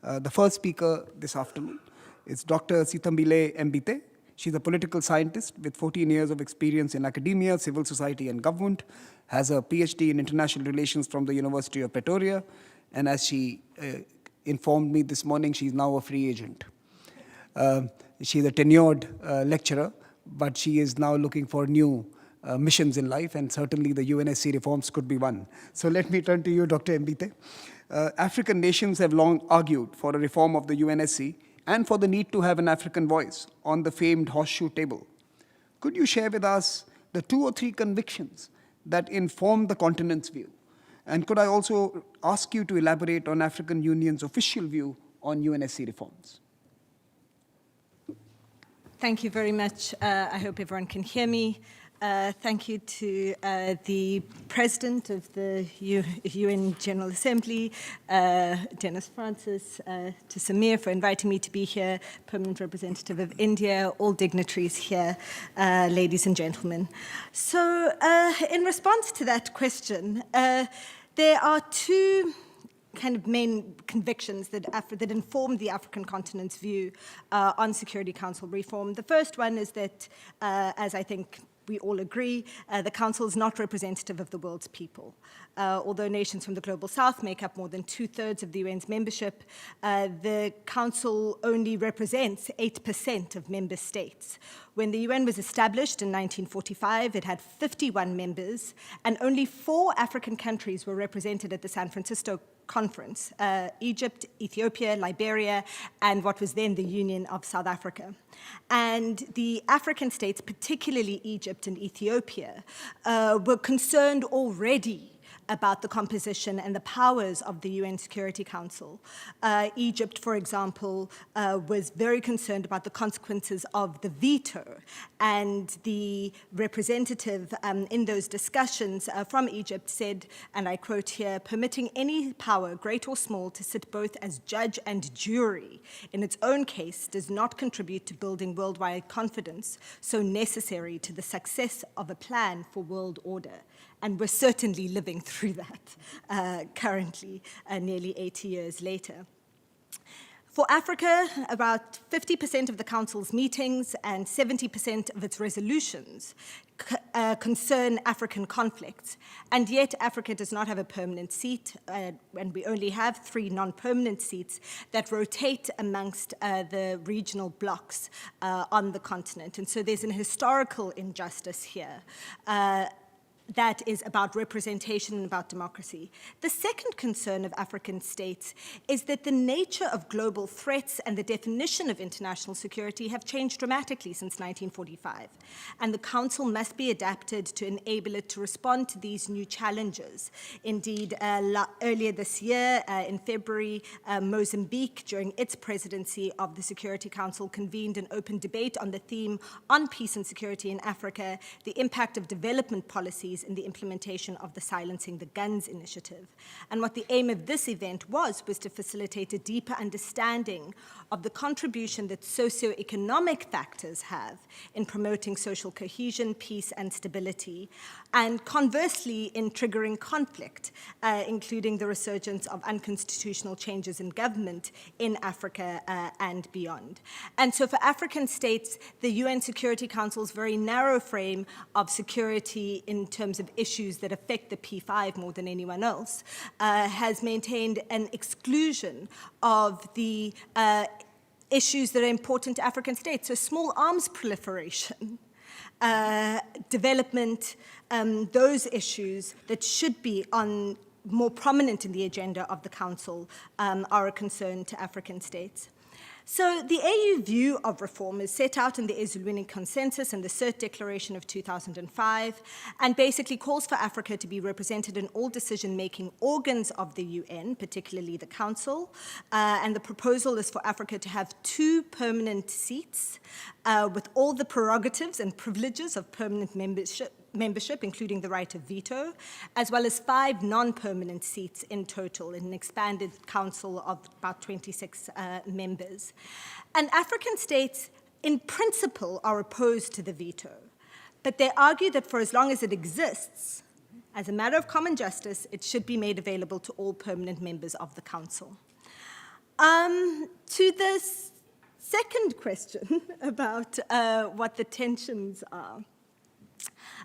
The first speaker this afternoon is Dr. Sitambile Mbite. She's a political scientist with 14 years of experience in academia, civil society, and government, has a PhD in international relations from the University of Pretoria, and as she informed me this morning, she's now a free agent. She's a tenured lecturer, but she is now looking for new missions in life, and certainly the UNSC reforms could be one. So let me turn to you, Dr. Mbite. African nations have long argued for a reform of the UNSC and for the need to have an African voice on the famed horseshoe table. Could you share with us the 2 or 3 convictions that inform the continent's view? And could I also ask you to elaborate on African Union's official view on UNSC reforms? Thank you very much. I hope everyone can hear me. Thank you to the President of the UN General Assembly, Dennis Francis, to Samir for inviting me to be here, Permanent Representative of India, all dignitaries here, ladies and gentlemen. So in response to that question, there are 2 kind of main convictions that inform the African continent's view on Security Council reform. The first one is that, as I think we all agree, the Council is not representative of the world's people. Although nations from the Global South make up more than 2/3 of the UN's membership, the Council only represents 8% of member states. When the UN was established in 1945, it had 51 members, and only 4 African countries were represented at the San Francisco Conference, Egypt, Ethiopia, Liberia, and what was then the Union of South Africa. And the African states, particularly Egypt and Ethiopia, were concerned already about the composition and the powers of the UN Security Council. Egypt, for example, was very concerned about the consequences of the veto, and the representative in those discussions from Egypt said, and I quote here, "Permitting any power, great or small, to sit both as judge and jury in its own case does not contribute to building worldwide confidence so necessary to the success of a plan for world order." And we're certainly living through that currently, nearly 80 years later. For Africa, about 50% of the Council's meetings and 70% of its resolutions concern African conflicts. And yet Africa does not have a permanent seat, and we only have 3 non-permanent seats that rotate amongst the regional blocs on the continent. And so there's an historical injustice here. That is about representation and about democracy. The second concern of African states is that the nature of global threats and the definition of international security have changed dramatically since 1945. And the Council must be adapted to enable it to respond to these new challenges. Indeed, earlier this year, in February, Mozambique, during its presidency of the Security Council, convened an open debate on the theme on peace and security in Africa, the impact of development policies in the implementation of the Silencing the Guns initiative. And what the aim of this event was to facilitate a deeper understanding of the contribution that socioeconomic factors have in promoting social cohesion, peace, and stability, and conversely in triggering conflict, including the resurgence of unconstitutional changes in government in Africa and beyond. And so for African states, the UN Security Council's very narrow frame of security in terms of issues that affect the P5 more than anyone else, has maintained an exclusion of the issues that are important to African states. So small arms proliferation, development, those issues that should be more prominent in the agenda of the Council are a concern to African states. So the AU view of reform is set out in the Ezulwini Consensus and the CERT Declaration of 2005, and basically calls for Africa to be represented in all decision-making organs of the UN, particularly the Council, and the proposal is for Africa to have 2 permanent seats with all the prerogatives and privileges of permanent membership, including the right of veto, as well as 5 non-permanent seats in total in an expanded council of about 26 members. And African states, in principle, are opposed to the veto, but they argue that for as long as it exists, as a matter of common justice, it should be made available to all permanent members of the council. To this second question about what the tensions are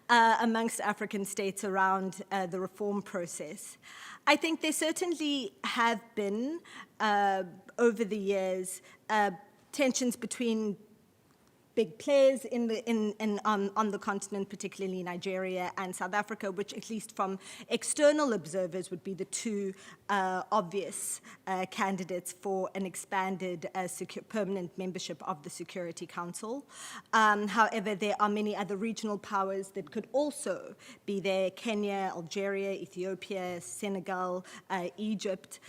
amongst African states around the reform process, I think there certainly have been, over the years, tensions between big players on the continent, particularly Nigeria and South Africa, which at least from external observers would be the two obvious candidates for an expanded permanent membership of the Security Council. However, there are many other regional powers that could also be there: Kenya, Algeria, Ethiopia, Senegal, Egypt.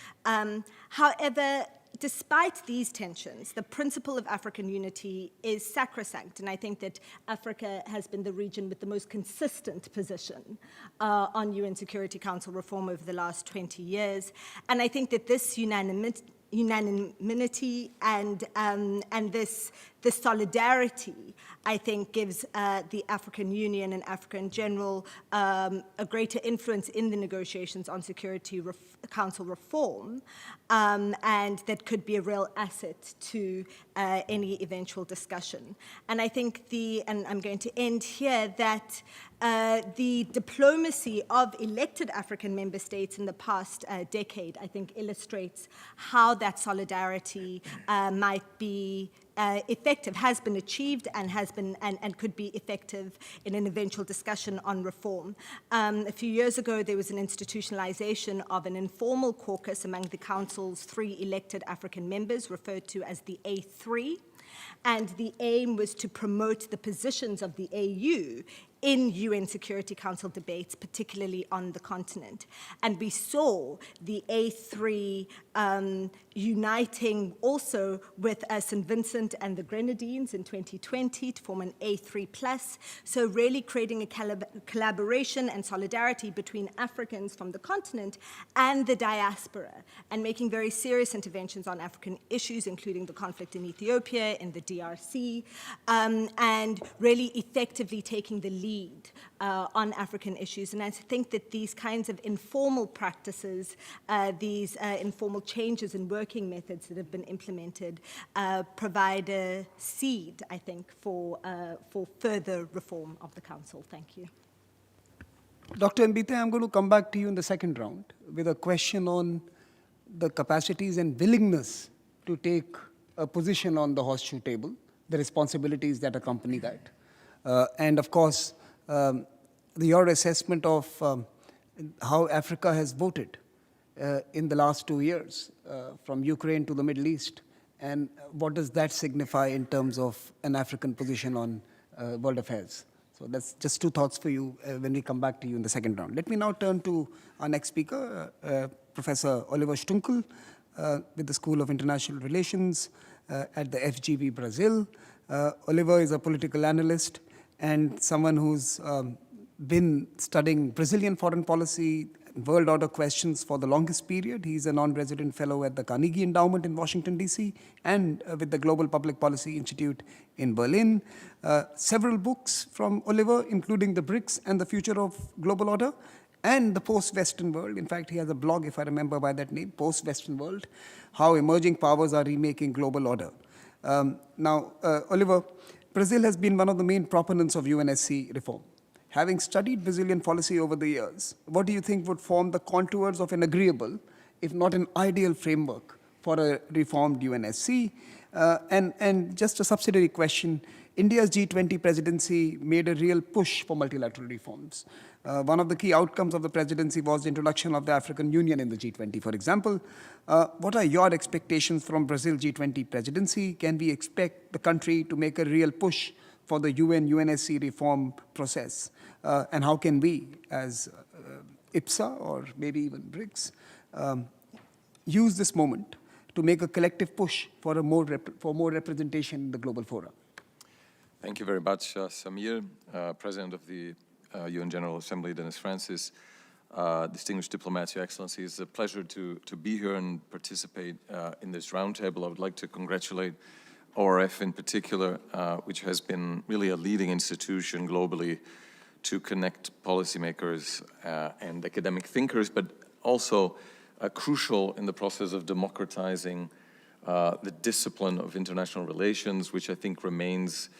However, despite these tensions, the principle of African unity is sacrosanct, and I think that Africa has been the region with the most consistent position on UN Security Council reform over the last 20 years. And I think that this unanimity and this solidarity, I think, gives the African Union and Africa in general a greater influence in the negotiations on Security Council reform, and that could be a real asset to any eventual discussion. And I think and I'm going to end here, that the diplomacy of elected African member states in the past decade, I think, illustrates how that solidarity might be effective, has been achieved, and could be effective in an eventual discussion on reform. A few years ago, there was an institutionalization of an informal caucus among the Council's 3 elected African members, referred to as the A3, and the aim was to promote the positions of the AU in UN Security Council debates, particularly on the continent. And we saw the A3 uniting also with St. Vincent and the Grenadines in 2020 to form an A3+. So really creating a collaboration and solidarity between Africans from the continent and the diaspora, and making very serious interventions on African issues, including the conflict in Ethiopia, in the DRC, and really effectively taking the lead on African issues. And I think that these kinds of informal practices, these informal changes in working methods that have been implemented, provide a seed, I think, for further reform of the Council. Thank you. Dr. Mbite, I'm going to come back to you in the second round with a question on the capacities and willingness to take a position on the horseshoe table, the responsibilities that accompany that. And of course, your assessment of how Africa has voted in the last 2 years, from Ukraine to the Middle East, and what does that signify in terms of an African position on world affairs? So that's just 2 thoughts for you when we come back to you in the second round. Let me now turn to our next speaker, Professor Oliver Stunkel, with the School of International Relations at the FGV Brazil. Oliver is a political analyst and someone who's been studying Brazilian foreign policy, world order questions for the longest period. He's a non-resident fellow at the Carnegie Endowment in Washington, D.C., and with the Global Public Policy Institute in Berlin. Several books from Oliver, including The BRICS and the Future of Global Order, and the Post-Western World. In fact, he has a blog, if I remember by that name, Post-Western World, How Emerging Powers Are Remaking Global Order. Now, Oliver, Brazil has been one of the main proponents of UNSC reform. Having studied Brazilian policy over the years, what do you think would form the contours of an agreeable, if not an ideal framework for a reformed UNSC? And just a subsidiary question, India's G20 presidency made a real push for multilateral reforms. One of the key outcomes of the presidency was the introduction of the African Union in the G20, for example. What are your expectations from Brazil G20 presidency? Can we expect the country to make a real push for the UNSC reform process? And how can we, as IPSA or maybe even BRICS, use this moment to make a collective push for more representation in the global fora? Thank you very much, Samir, President of the UN General Assembly, Dennis Francis, distinguished diplomats, Your Excellency. It's a pleasure to be here and participate in this roundtable. I would like to congratulate ORF in particular, which has been really a leading institution globally to connect policymakers and academic thinkers, but also crucial in the process of democratizing the discipline of international relations, which I think remains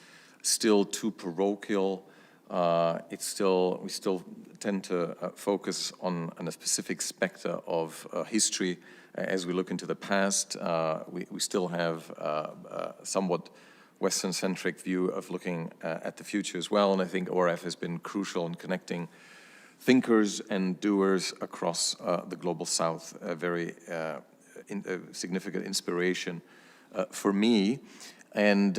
still too parochial. We still tend to focus on a specific spectre of history. As we look into the past, we still have a somewhat Western-centric view of looking at the future as well, and I think ORF has been crucial in connecting thinkers and doers across the global South, a very significant inspiration for me. And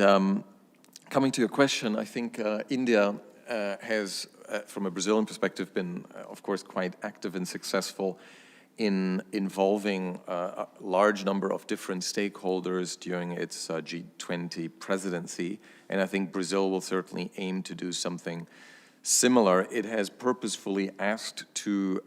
coming to your question, I think India has, from a Brazilian perspective, been, of course, quite active and successful in involving a large number of different stakeholders during its G20 presidency. And I think Brazil will certainly aim to do something similar. It has purposefully asked to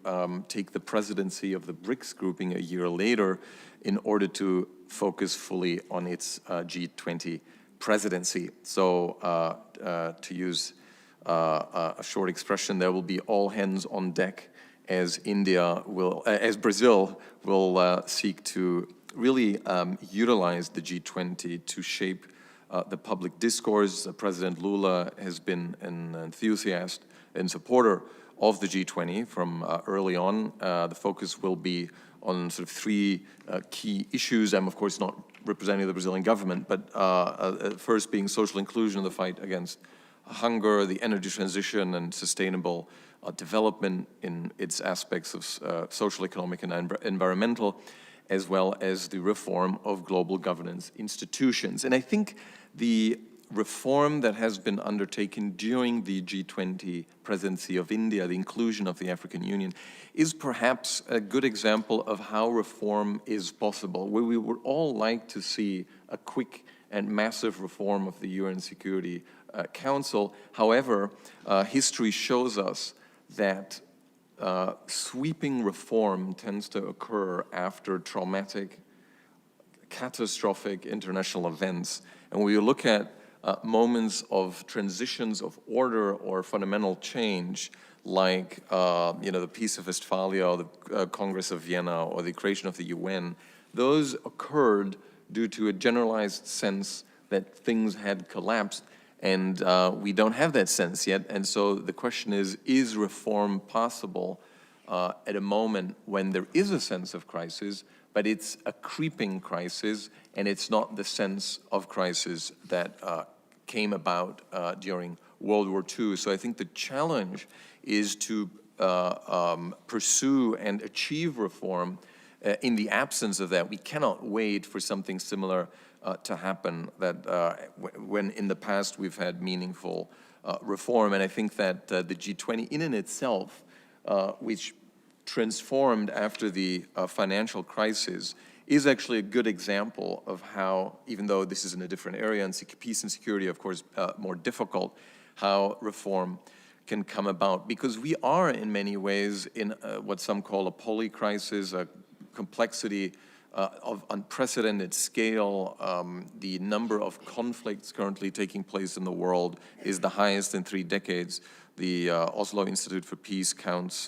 take the presidency of the BRICS grouping a year later in order to focus fully on its G20 presidency. So to use a short expression, there will be all hands on deck as Brazil will seek to really utilize the G20 to shape the public discourse. President Lula has been an enthusiast and supporter of the G20 from early on. The focus will be on sort of three key issues. I'm, of course, not representing the Brazilian government, but first being social inclusion, the fight against hunger, the energy transition, and sustainable development in its aspects of social, economic, and environmental, as well as the reform of global governance institutions. And I think the reform that has been undertaken during the G20 presidency of India, the inclusion of the African Union, is perhaps a good example of how reform is possible, where we would all like to see a quick and massive reform of the UN Security Council. However, history shows us that sweeping reform tends to occur after traumatic, catastrophic international events. And when you look at moments of transitions of order or fundamental change, like the Peace of Westphalia, or the Congress of Vienna, or the creation of the UN, those occurred due to a generalized sense that things had collapsed. And we don't have that sense yet. And so the question is reform possible at a moment when there is a sense of crisis, but it's a creeping crisis, and it's not the sense of crisis that came about during World War II. So I think the challenge is to pursue and achieve reform in the absence of that. We cannot wait for something similar to happen, that when in the past we've had meaningful reform. And I think that the G20 in and itself, which transformed after the financial crisis, is actually a good example of how, even though this is in a different area, and peace and security, of course, more difficult, how reform can come about. Because we are, in many ways, in what some call a polycrisis, a complexity of unprecedented scale. The number of conflicts currently taking place in the world is the highest in 3 decades. The Oslo Institute for Peace counts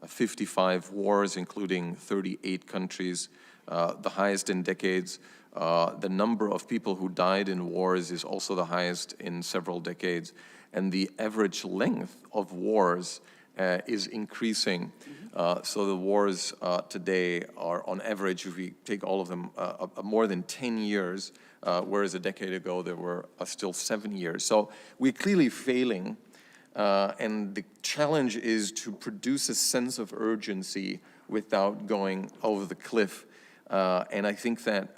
55 wars, including 38 countries, the highest in decades. The number of people who died in wars is also the highest in several decades. And the average length of wars is increasing. So the wars today are, on average, if we take all of them, more than 10 years, whereas a decade ago there were still 7 years. So we're clearly failing, and the challenge is to produce a sense of urgency without going over the cliff. And I think that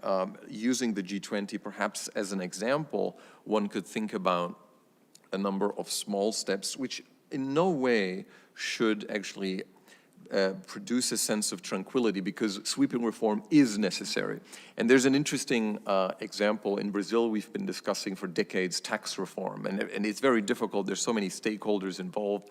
using the G20 perhaps as an example, one could think about a number of small steps, which in no way should actually produce a sense of tranquility, because sweeping reform is necessary. And there's an interesting example in Brazil we've been discussing for decades, tax reform. And it's very difficult. There's so many stakeholders involved.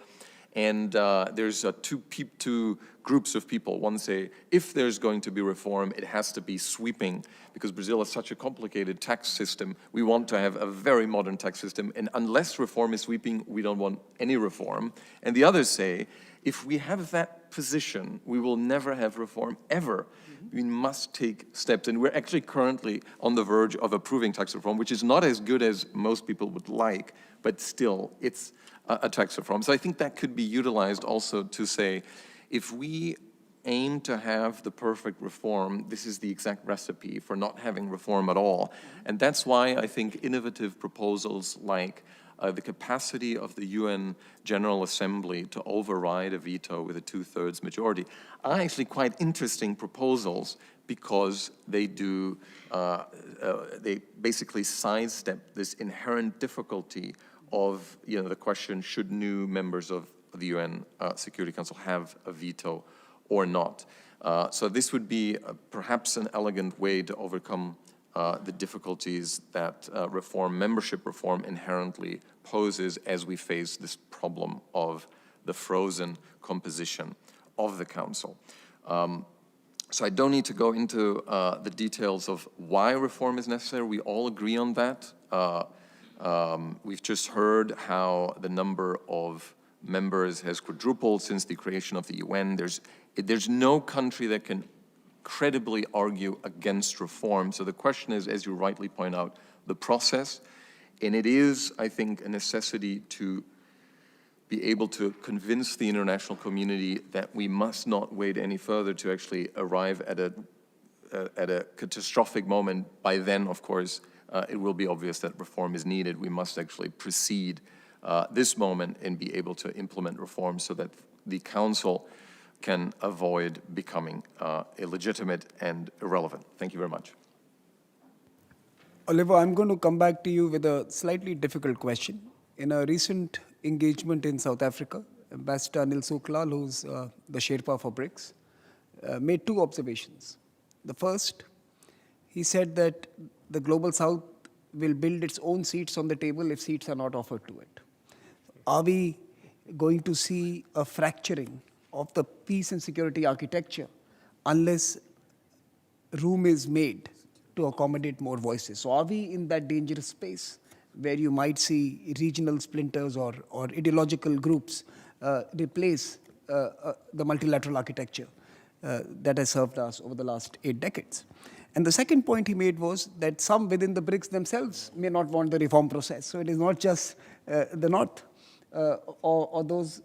And there's two groups of people. One say, if there's going to be reform, it has to be sweeping, because Brazil has such a complicated tax system. We want to have a very modern tax system, and unless reform is sweeping, we don't want any reform. And the others say, if we have that position, we will never have reform, ever. We must take steps, and we're actually currently on the verge of approving tax reform, which is not as good as most people would like, but still, it's a tax reform. So I think that could be utilized also to say, if we aim to have the perfect reform, this is the exact recipe for not having reform at all. And that's why I think innovative proposals like the capacity of the UN General Assembly to override a veto with a 2/3 majority are actually quite interesting proposals, because they do, they basically sidestep this inherent difficulty of, the question, should new members of the UN Security Council have a veto or not? So this would be perhaps an elegant way to overcome the difficulties that membership reform inherently poses as we face this problem of the frozen composition of the Council. So I don't need to go into the details of why reform is necessary. We all agree on that. We've just heard how the number of members has quadrupled since the creation of the UN. There's no country that can credibly argue against reform. So the question is, as you rightly point out, the process. And it is, I think, a necessity to be able to convince the international community that we must not wait any further to actually arrive at a catastrophic moment. By then, of course, it will be obvious that reform is needed. We must actually precede this moment and be able to implement reform so that the Council can avoid becoming illegitimate and irrelevant. Thank you very much. Oliver, I'm going to come back to you with a slightly difficult question. In a recent engagement in South Africa, Ambassador Anil Suklal, who's the Sherpa for BRICS, made two observations. The first, he said that the Global South will build its own seats on the table if seats are not offered to it. Are we going to see a fracturing of the peace and security architecture unless room is made to accommodate more voices? So are we in that dangerous space where you might see regional splinters or ideological groups replace the multilateral architecture that has served us over the last 8 decades? And the second point he made was that some within the BRICS themselves may not want the reform process. So it is not just the North or those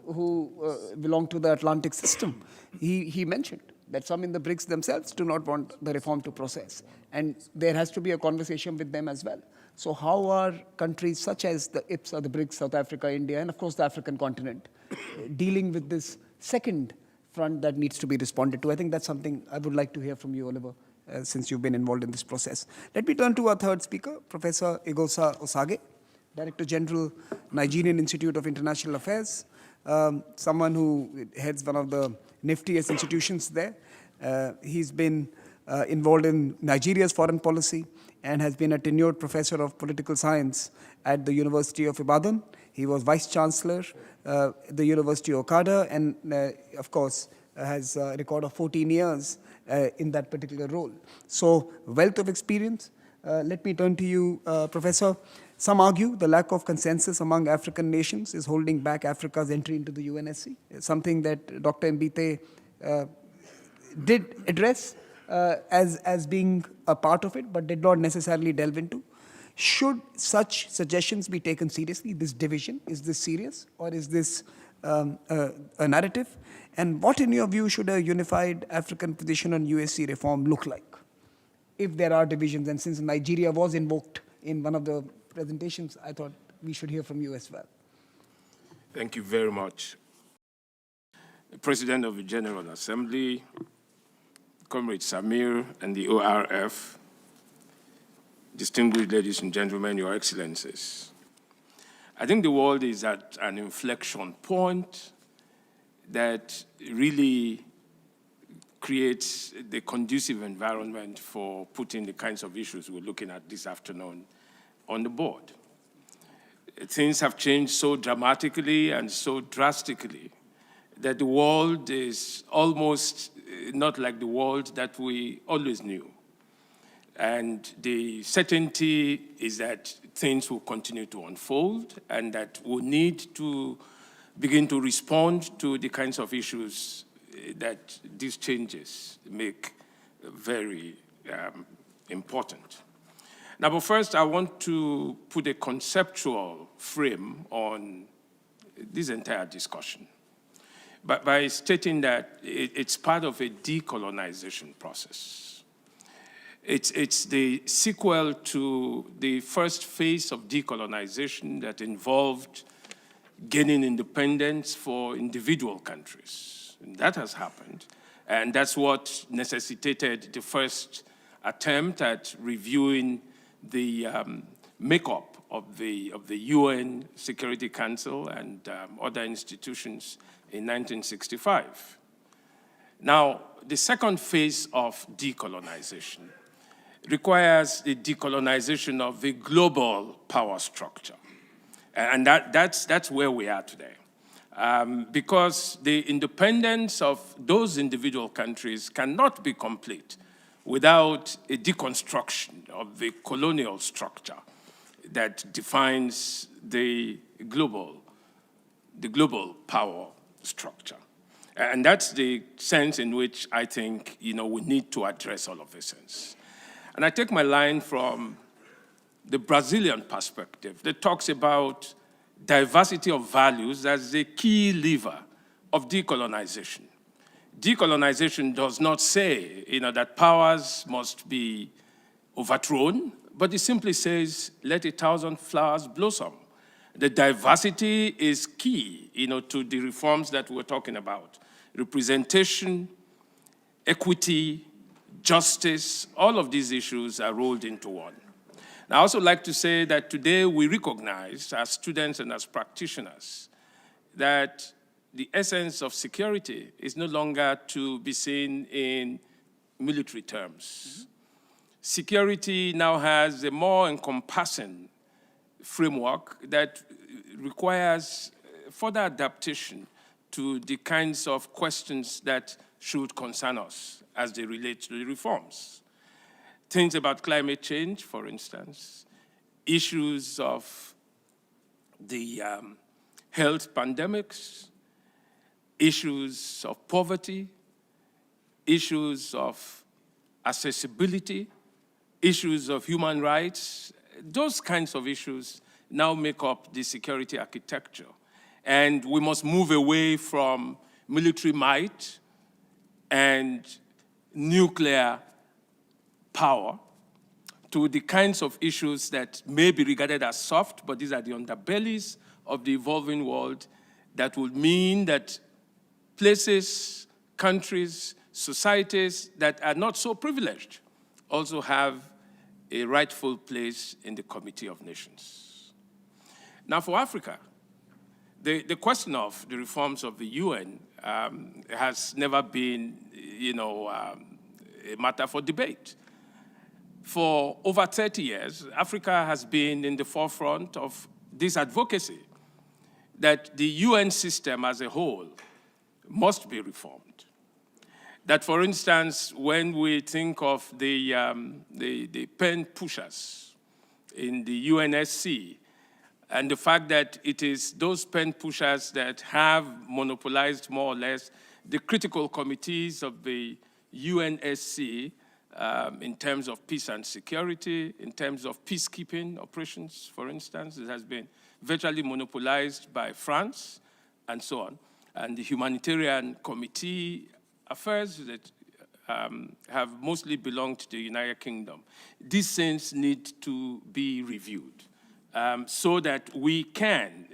who belong to the Atlantic system. He mentioned that some in the BRICS themselves do not want the reform to process. And there has to be a conversation with them as well. So how are countries such as the IPS or the BRICS, South Africa, India, and of course the African continent, dealing with this second front that needs to be responded to? I think that's something I would like to hear from you, Oliver, since you've been involved in this process. Let me turn to our third speaker, Professor Igosa Osage, Director General, Nigerian Institute of International Affairs, someone who heads one of the niftiest institutions there. He's been involved in Nigeria's foreign policy and has been a tenured professor of political science at the University of Ibadan. He was Vice Chancellor at the University of Okada and, of course, has a record of 14 years in that particular role. So, wealth of experience. Let me turn to you, Professor. Some argue the lack of consensus among African nations is holding back Africa's entry into the UNSC, something that Dr. Mbite did address as being a part of it, but did not necessarily delve into. Should such suggestions be taken seriously, this division? Is this serious, or is this a narrative? And what, in your view, should a unified African position on USC reform look like, if there are divisions? And since Nigeria was invoked in one of the presentations, I thought we should hear from you as well. Thank you very much. The President of the General Assembly, Comrade Samir, and the ORF, distinguished ladies and gentlemen, Your Excellencies. I think the world is at an inflection point that really creates the conducive environment for putting the kinds of issues we're looking at this afternoon on the board. Things have changed so dramatically and so drastically that the world is almost not like the world that we always knew. And the certainty is that things will continue to unfold and that we'll need to begin to respond to the kinds of issues that these changes make very important. Now, but first, I want to put a conceptual frame on this entire discussion by stating that it's part of a decolonization process. It's the sequel to the first phase of decolonization that involved gaining independence for individual countries. And that has happened. And that's what necessitated the first attempt at reviewing the makeup of the UN Security Council and other institutions in 1965. Now, the second phase of decolonization requires the decolonization of the global power structure. And that's where we are today. Because the independence of those individual countries cannot be complete without a deconstruction of the colonial structure that defines the global power structure. And that's the sense in which I think, we need to address all of this things. And I take my line from the Brazilian perspective that talks about diversity of values as the key lever of decolonization. Decolonization does not say, that powers must be overthrown, but it simply says, let 1,000 flowers blossom. The diversity is key, to the reforms that we're talking about. Representation, equity, justice, all of these issues are rolled into one. I also like to say that today we recognize, as students and as practitioners, that the essence of security is no longer to be seen in military terms. Security now has a more encompassing framework that requires further adaptation to the kinds of questions that should concern us as they relate to the reforms. Things about climate change, for instance, issues of the health pandemics, issues of poverty, issues of accessibility, issues of human rights. Those kinds of issues now make up the security architecture. And we must move away from military might and nuclear power to the kinds of issues that may be regarded as soft, but these are the underbellies of the evolving world that would mean that places, countries, societies that are not so privileged also have a rightful place in the Committee of Nations. Now for Africa, the question of the reforms of the UN has never been, a matter for debate. For over 30 years, Africa has been in the forefront of this advocacy that the UN system as a whole must be reformed. That, for instance, when we think of the pen pushers in the UNSC, and the fact that it is those pen pushers that have monopolized more or less the critical committees of the UNSC in terms of peace and security, in terms of peacekeeping operations, for instance, it has been virtually monopolized by France and so on. And the humanitarian committee affairs that have mostly belonged to the United Kingdom. These things need to be reviewed so that we can,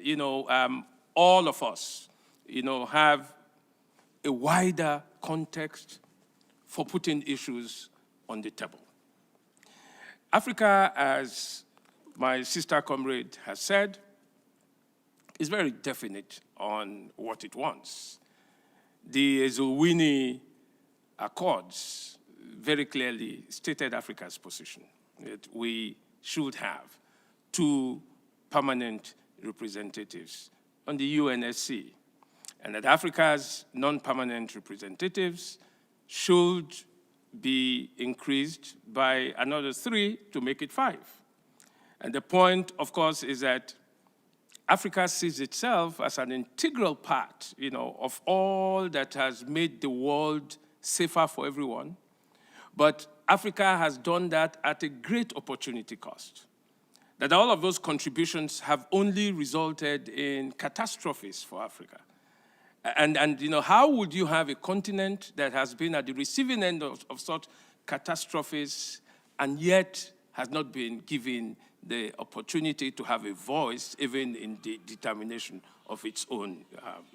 all of us, have a wider context for putting issues on the table. Africa, as my sister comrade has said, is very definite on what it wants. The Ezulwini Accords very clearly stated Africa's position, that we should have 2 permanent representatives on the UNSC. and that Africa's non-permanent representatives should be increased by another 3 to make it 5. And the point, of course, is that Africa sees itself as an integral part, of all that has made the world safer for everyone. But Africa has done that at a great opportunity cost. That all of those contributions have only resulted in catastrophes for Africa. And how would you have a continent that has been at the receiving end of such catastrophes and yet has not been given the opportunity to have a voice even in the determination of its own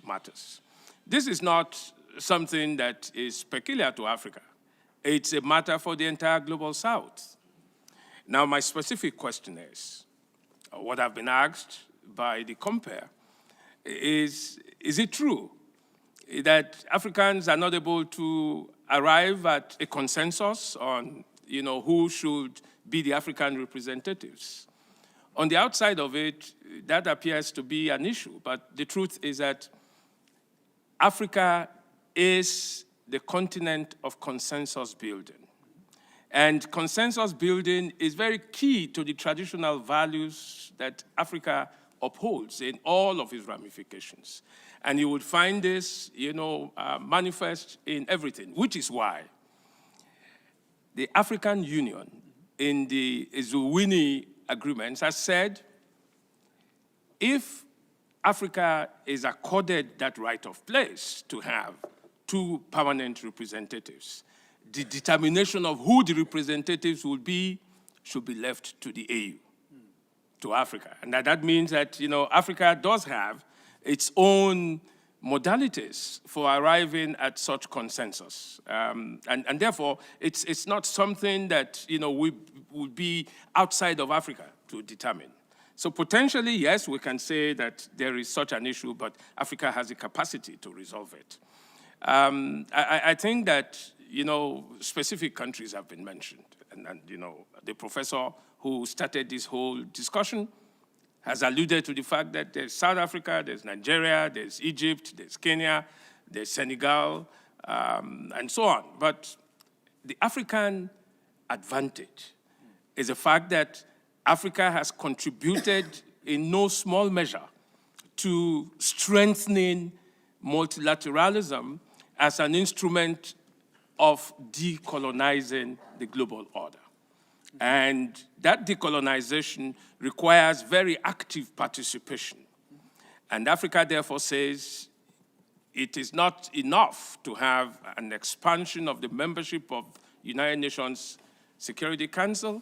matters? This is not something that is peculiar to Africa. It's a matter for the entire global South. Now, my specific question is, what I've been asked by the compare is it true that Africans are not able to arrive at a consensus on, who should be the African representatives? On the outside of it, that appears to be an issue, but the truth is that Africa is the continent of consensus building. And consensus building is very key to the traditional values that Africa upholds in all of its ramifications. And you would find this, manifest in everything, which is why the African Union in the Eswatini agreements has said, if Africa is accorded that right of place to have 2 permanent representatives, the determination of who the representatives will be should be left to the AU, to Africa. And that means that, Africa does have its own modalities for arriving at such consensus. And therefore, it's not something that, would be outside of Africa to determine. So potentially, yes, we can say that there is such an issue, but Africa has the capacity to resolve it. I think that, specific countries have been mentioned. And the professor who started this whole discussion has alluded to the fact that there's South Africa, there's Nigeria, there's Egypt, there's Kenya, there's Senegal, and so on. But the African advantage is the fact that Africa has contributed in no small measure to strengthening multilateralism as an instrument of decolonizing the global order. And that decolonization requires very active participation. And Africa therefore says it is not enough to have an expansion of the membership of United Nations Security Council.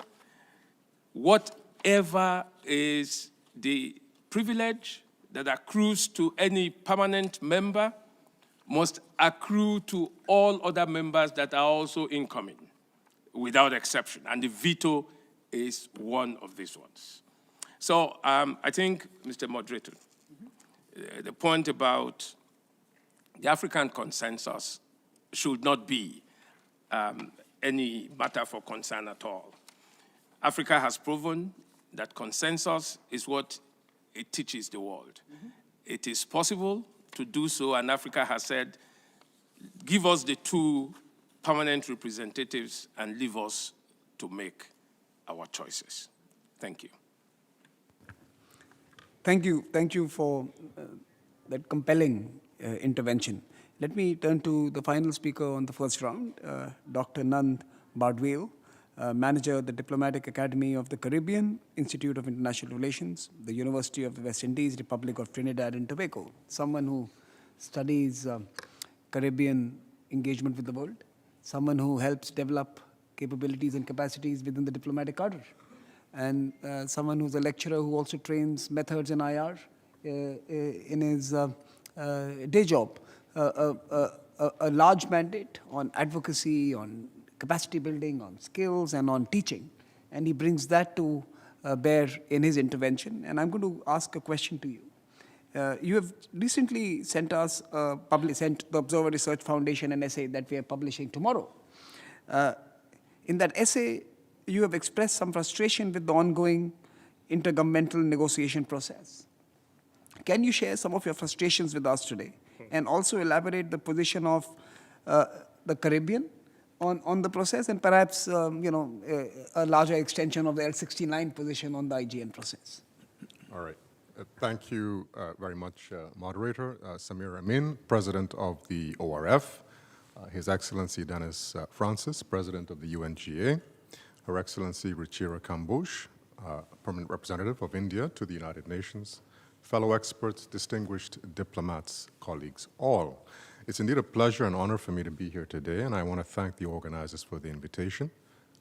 Whatever is the privilege that accrues to any permanent member must accrue to all other members that are also incoming, without exception. And the veto is one of these ones. So I think, Mr. Moderator, the point about the African consensus should not be any matter for concern at all. Africa has proven that consensus is what it teaches the world. It is possible to do so, and Africa has said, give us the 2 permanent representatives and leave us to make our choices. Thank you. Thank you for that compelling intervention. Let me turn to the final speaker on the first round, Dr. Nand Bardwale, manager of the Diplomatic Academy of the Caribbean, Institute of International Relations, the University of the West Indies, Republic of Trinidad and Tobago, someone who studies Caribbean engagement with the world, someone who helps develop capabilities and capacities within the diplomatic cadre, and someone who's a lecturer who also trains methods in IR in his day job. A large mandate on advocacy, on capacity building, on skills, and on teaching. And he brings that to bear in his intervention. And I'm going to ask a question to you. You have recently sent us, sent the Observer Research Foundation an essay that we are publishing tomorrow. In that essay, you have expressed some frustration with the ongoing intergovernmental negotiation process. Can you share some of your frustrations with us today and also elaborate the position of the Caribbean on the process, and perhaps a larger extension of the L69 position on the IGN process. All right. Thank you very much, Moderator. Samir Saran, President of the ORF, His Excellency Dennis Francis, President of the UNGA, Her Excellency Ruchira Kamboj, Permanent Representative of India to the United Nations, fellow experts, distinguished diplomats, colleagues, all. It's indeed a pleasure and honor for me to be here today, and I want to thank the organizers for the invitation.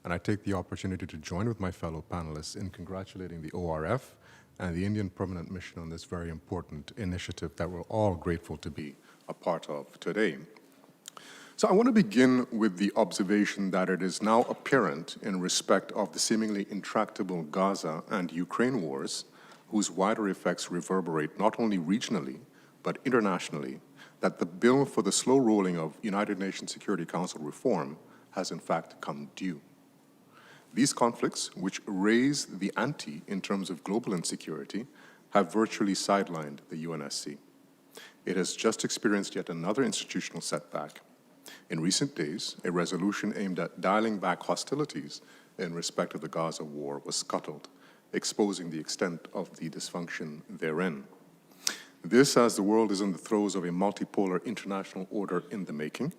And I take the opportunity to join with my fellow panelists in congratulating the ORF and the Indian Permanent Mission on this very important initiative that we're all grateful to be a part of today. So I want to begin with the observation that it is now apparent in respect of the seemingly intractable Gaza and Ukraine wars, whose wider effects reverberate not only regionally, but internationally, that the bill for the slow rolling of United Nations Security Council reform has in fact come due. These conflicts, which raise the ante in terms of global insecurity, have virtually sidelined the UNSC. It has just experienced yet another institutional setback. In recent days, a resolution aimed at dialing back hostilities in respect of the Gaza war was scuttled, exposing the extent of the dysfunction therein. This, as the world is in the throes of a multipolar international order in the making,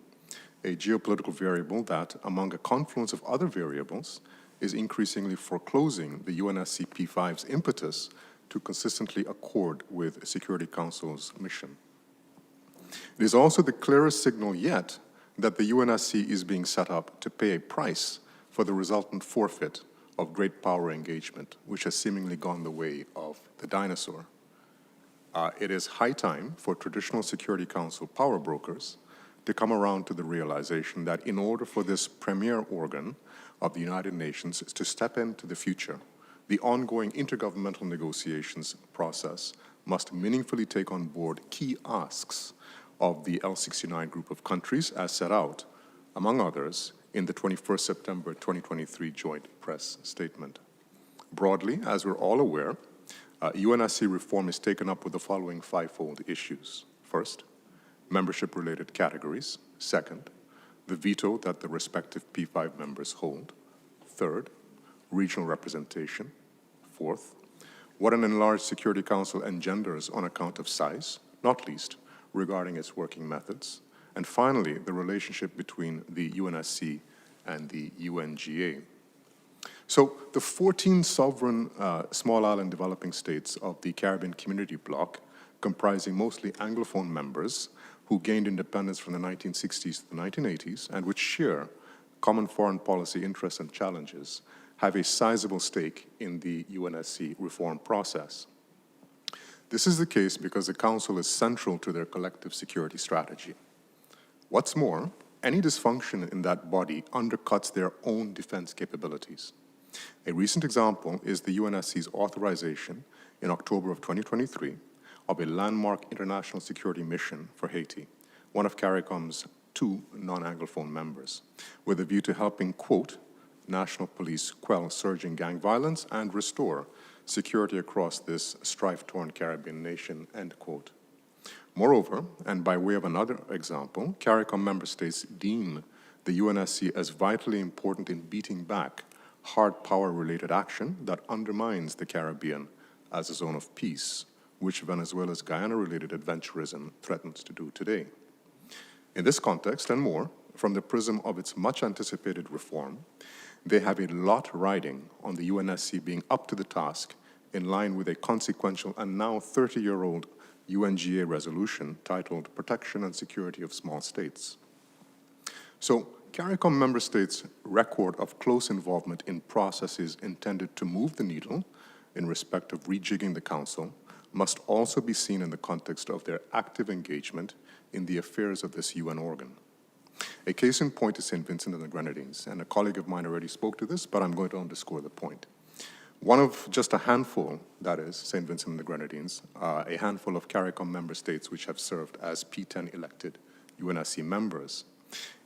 a geopolitical variable that, among a confluence of other variables, is increasingly foreclosing the UNSC P5's impetus to consistently accord with Security Council's mission. It is also the clearest signal yet that the UNSC is being set up to pay a price for the resultant forfeit of great power engagement, which has seemingly gone the way of the dinosaur. It is high time for traditional Security Council power brokers to come around to the realization that in order for this premier organ of the United Nations to step into the future, the ongoing intergovernmental negotiations process must meaningfully take on board key asks of the L69 group of countries as set out, among others, in the 21st September 2023 joint press statement. Broadly, as we're all aware, UNSC reform is taken up with the following fivefold issues. First, membership-related categories. Second, the veto that the respective P5 members hold. Third, regional representation. Fourth, what an enlarged Security Council engenders on account of size, not least regarding its working methods. And finally, the relationship between the UNSC and the UNGA. So the 14 sovereign small island developing states of the Caribbean Community Bloc, comprising mostly Anglophone members who gained independence from the 1960s to the 1980s and which share common foreign policy interests and challenges, have a sizable stake in the UNSC reform process. This is the case because the Council is central to their collective security strategy. What's more, any dysfunction in that body undercuts their own defense capabilities. A recent example is the UNSC's authorization in October of 2023 of a landmark international security mission for Haiti, one of CARICOM's 2 non-Anglophone members, with a view to helping, quote, national police quell surging gang violence and restore security across this strife-torn Caribbean nation, end quote. Moreover, and by way of another example, CARICOM member states deem the UNSC as vitally important in beating back hard power-related action that undermines the Caribbean as a zone of peace, which Venezuela's Guyana-related adventurism threatens to do today. In this context and more, from the prism of its much-anticipated reform, they have a lot riding on the UNSC being up to the task in line with a consequential and now 30-year-old UNGA resolution titled Protection and Security of Small States. So, CARICOM member states' record of close involvement in processes intended to move the needle in respect of rejigging the Council must also be seen in the context of their active engagement in the affairs of this UN organ. A case in point is St. Vincent and the Grenadines, and a colleague of mine already spoke to this, but I'm going to underscore the point. One of just a handful, that is, St. Vincent and the Grenadines, a handful of CARICOM member states which have served as P10 elected UNSC members.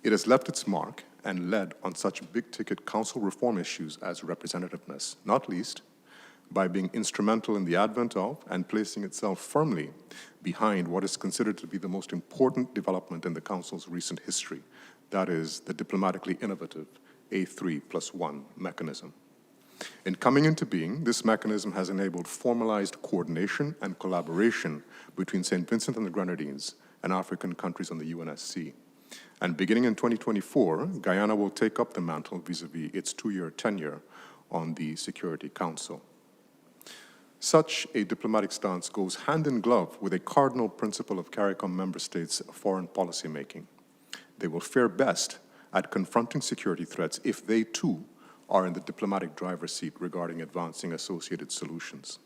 It has left its mark and led on such big-ticket council reform issues as representativeness, not least by being instrumental in the advent of and placing itself firmly behind what is considered to be the most important development in the Council's recent history, that is, the diplomatically innovative A3+1 mechanism. In coming into being, this mechanism has enabled formalized coordination and collaboration between St. Vincent and the Grenadines and African countries on the UNSC. And beginning in 2024, Guyana will take up the mantle vis-à-vis its 2-year tenure on the Security Council. Such a diplomatic stance goes hand in glove with a cardinal principle of CARICOM member states' foreign policy making. They will fare best at confronting security threats if they too are in the diplomatic driver's seat regarding advancing associated solutions.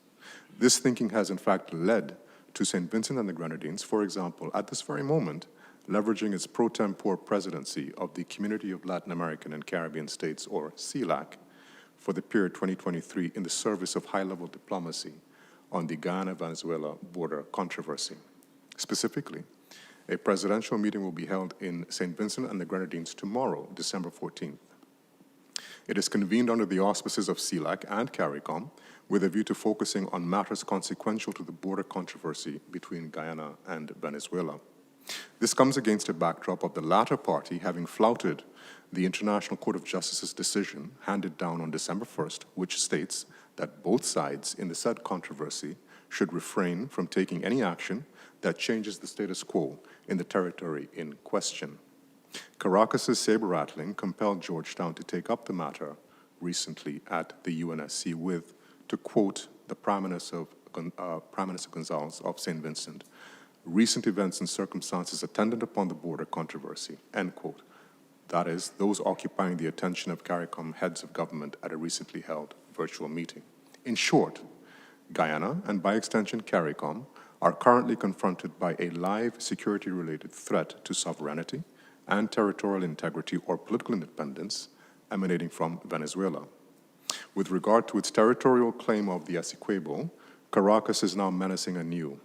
This thinking has in fact led to St. Vincent and the Grenadines, for example, at this very moment, leveraging its pro tempore presidency of the Community of Latin American and Caribbean States, or CELAC, for the period 2023 in the service of high-level diplomacy on the Guyana-Venezuela border controversy. Specifically, a presidential meeting will be held in St. Vincent and the Grenadines tomorrow, December 14th. It is convened under the auspices of CELAC and CARICOM with a view to focusing on matters consequential to the border controversy between Guyana and Venezuela. This comes against a backdrop of the latter party having flouted the International Court of Justice's decision handed down on December 1st, which states that both sides in the said controversy should refrain from taking any action that changes the status quo in the territory in question. Caracas's saber-rattling compelled Georgetown to take up the matter recently at the UNSC with, to quote the Prime Minister Gonzalez of St. Vincent, recent events and circumstances attendant upon the border controversy, end quote. That is, those occupying the attention of CARICOM heads of government at a recently held virtual meeting. In short, Guyana, and by extension CARICOM, are currently confronted by a live security-related threat to sovereignty and territorial integrity or political independence emanating from Venezuela. With regard to its territorial claim of the Essequibo, Caracas is now menacing anew.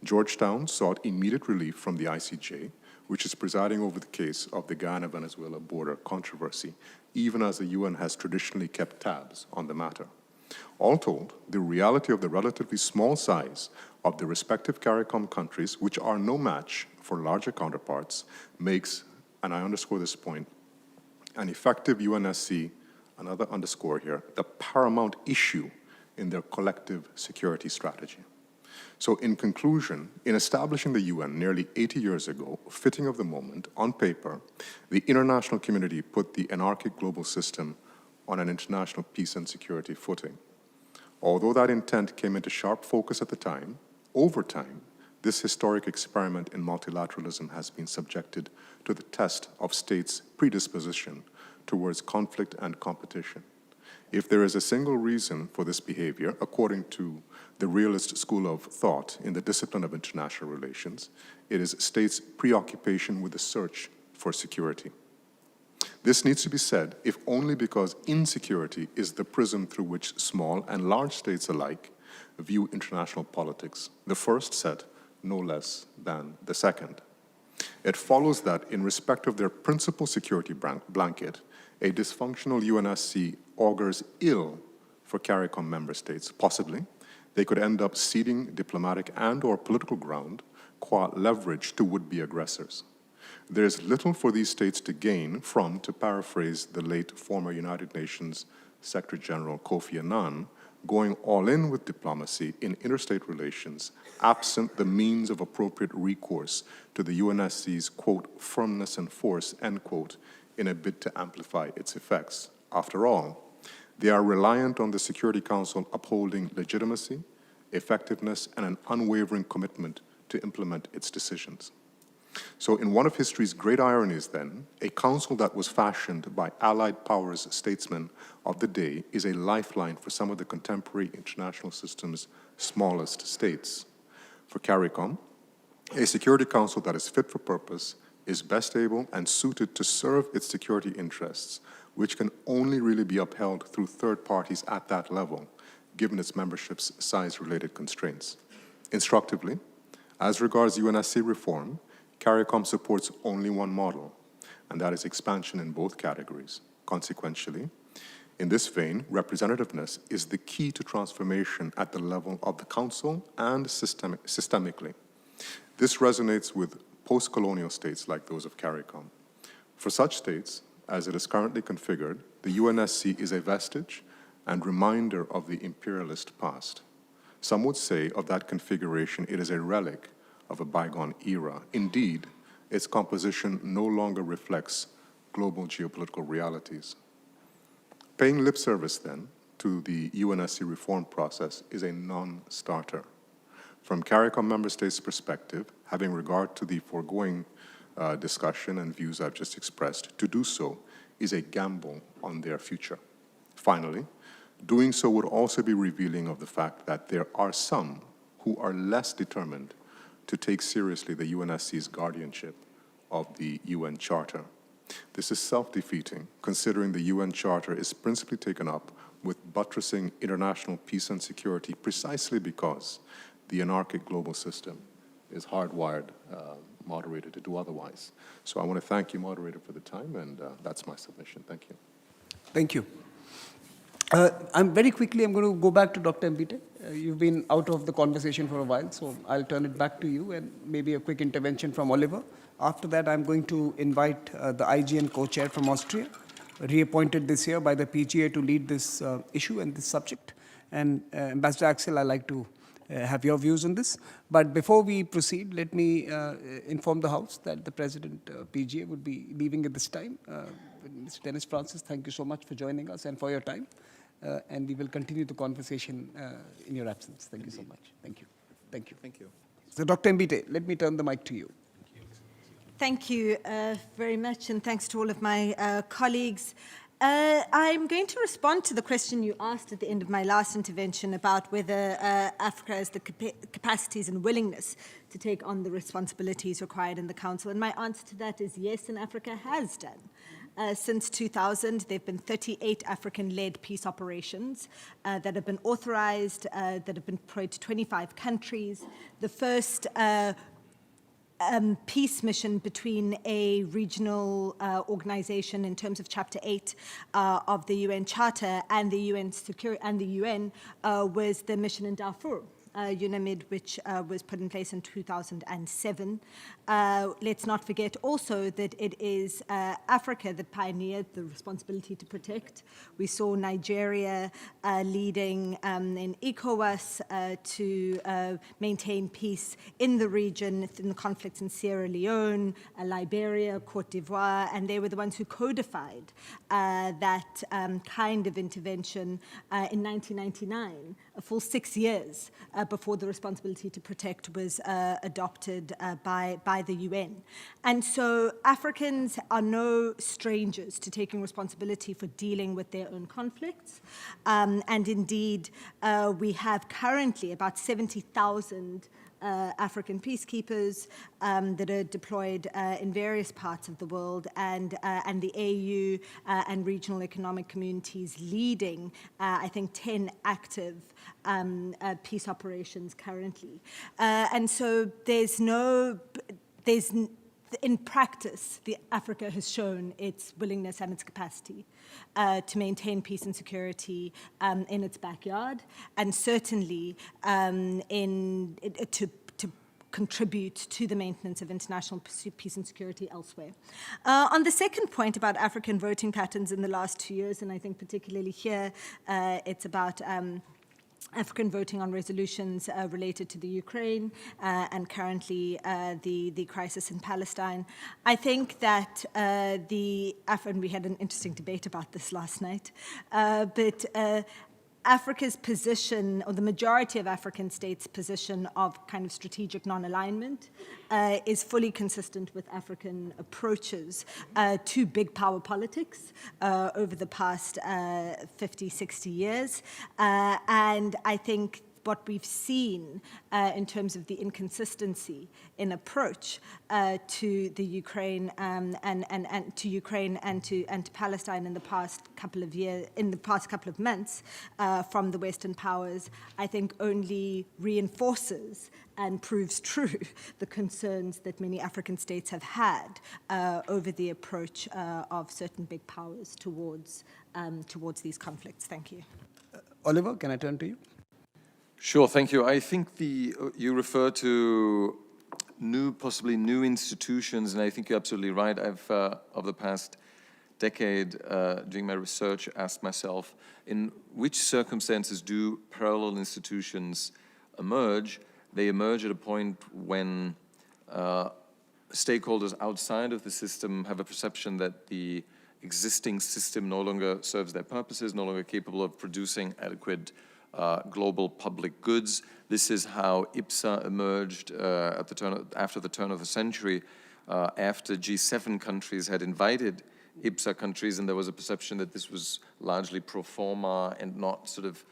Georgetown sought immediate relief from the ICJ, which is presiding over the case of the Guyana-Venezuela border controversy, even as the UN has traditionally kept tabs on the matter. All told, the reality of the relatively small size of the respective CARICOM countries, which are no match for larger counterparts, makes, and I underscore this point, an effective UNSC, another underscore here, the paramount issue in their collective security strategy. So in conclusion, in establishing the UN nearly 80 years ago, fitting of the moment, on paper, the international community put the anarchic global system on an international peace and security footing. Although that intent came into sharp focus at the time, over time, this historic experiment in multilateralism has been subjected to the test of states' predisposition towards conflict and competition. If there is a single reason for this behavior, according to the realist school of thought in the discipline of international relations, it is states' preoccupation with the search for security. This needs to be said, if only because insecurity is the prism through which small and large states alike view international politics, the first set no less than the second. It follows that in respect of their principal security blanket, a dysfunctional UNSC augurs ill for CARICOM member states. Possibly, they could end up ceding diplomatic and/or political ground qua leverage to would-be aggressors. There is little for these states to gain from, to paraphrase the late former United Nations Secretary General Kofi Annan, going all in with diplomacy in interstate relations, absent the means of appropriate recourse to the UNSC's, quote, firmness and force, end quote, in a bid to amplify its effects. After all, they are reliant on the Security Council upholding legitimacy, effectiveness, and an unwavering commitment to implement its decisions. So in one of history's great ironies then, a council that was fashioned by Allied powers statesmen of the day is a lifeline for some of the contemporary international system's smallest states. For CARICOM, a Security Council that is fit for purpose is best able and suited to serve its security interests, which can only really be upheld through third parties at that level, given its membership's size-related constraints. Instructively, as regards UNSC reform, CARICOM supports only one model, and that is expansion in both categories. Consequentially, In this vein, representativeness is the key to transformation at the level of the Council and systemically. This resonates with post-colonial states like those of CARICOM. For such states, as it is currently configured, the UNSC is a vestige and reminder of the imperialist past. Some would say of that configuration it is a relic of a bygone era. Indeed, its composition no longer reflects global geopolitical realities. Paying lip service, then, to the UNSC reform process is a non-starter. From CARICOM member states' perspective, having regard to the foregoing discussion and views I've just expressed, to do so is a gamble on their future. Finally, doing so would also be revealing of the fact that there are some who are less determined to take seriously the UNSC's guardianship of the UN Charter. This is self-defeating, considering the UN Charter is principally taken up with buttressing international peace and security precisely because the anarchic global system is hardwired, moderator, to do otherwise. So I want to thank you, moderator, for the time, and that's my submission. Thank you. Thank you. I'm going to go back to Dr. Mbite. You've been out of the conversation for a while, so I'll turn it back to you and maybe a quick intervention from Oliver. After that, I'm going to invite the IGN co-chair from Austria, reappointed this year by the PGA to lead this issue and this subject. And Ambassador Axel, I'd like to have your views on this. But before we proceed, let me inform the House that the President PGA would be leaving at this time. Mr. Dennis Francis, thank you so much for joining us and for your time. And we will continue the conversation in your absence. Thank you so much. Thank you. Thank you. Thank you. So, Dr. Mbite, let me turn the mic to you. Thank you very much, and thanks to all of my colleagues. I'm going to respond to the question you asked at the end of my last intervention about whether Africa has the capacities and willingness to take on the responsibilities required in the Council. And my answer to that is yes, and Africa has done. Since 2000, there have been 38 African-led peace operations that have been authorized, that have been deployed to 25 countries. The first peace mission between a regional organization in terms of Chapter 8 of the UN Charter and the UN was the mission in Darfur. UNAMID, which was put in place in 2007. Let's not forget also that it is Africa that pioneered the responsibility to protect. We saw Nigeria leading in ECOWAS to maintain peace in the region, in the conflicts in Sierra Leone, Liberia, Cote d'Ivoire, and they were the ones who codified that kind of intervention in 1999, a full 6 years before the responsibility to protect was adopted by the UN. And so Africans are no strangers to taking responsibility for dealing with their own conflicts. And indeed, we have currently about 70,000 African peacekeepers that are deployed in various parts of the world, and the AU and regional economic communities leading, I think, 10 active peace operations currently. And so in practice, Africa has shown its willingness and its capacity to maintain peace and security in its backyard, and certainly to contribute to the maintenance of international peace and security elsewhere. On the second point about African voting patterns in the last 2 years, and I think particularly here, it's about African voting on resolutions related to the Ukraine and currently the crisis in Palestine. I think that and we had an interesting debate about this last night, but Africa's position, or the majority of African states' position of kind of strategic non-alignment is fully consistent with African approaches to big power politics over the past 50, 60 years. And I think what we've seen in terms of the inconsistency in approach to the Ukraine and to Ukraine and to Palestine in the past couple of months from the Western powers, I think only reinforces and proves true the concerns that many African states have had over the approach of certain big powers towards these conflicts. Thank you. Oliver, can I turn to you? Sure, thank you. I think you refer to possibly new institutions, and I think you're absolutely right. I've, of the past decade, doing my research, asked myself, in which circumstances do parallel institutions emerge? They emerge at a point when stakeholders outside of the system have a perception that the existing system no longer serves their purposes, no longer capable of producing adequate global public goods. This is how IPSA emerged after the turn of the century, after G7 countries had invited IPSA countries, and there was a perception that this was largely pro forma and not sort of,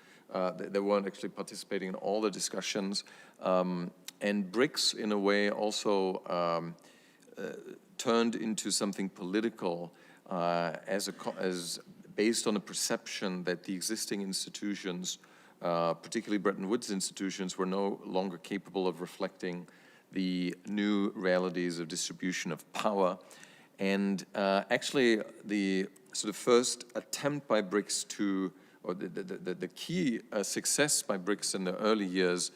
they weren't actually participating in all the discussions. And BRICS, in a way, also turned into something political as based on a perception that the existing institutions, particularly Bretton Woods institutions, were no longer capable of reflecting the new realities of distribution of power. And actually, the sort of first attempt by BRICS or the key success by BRICS in the early years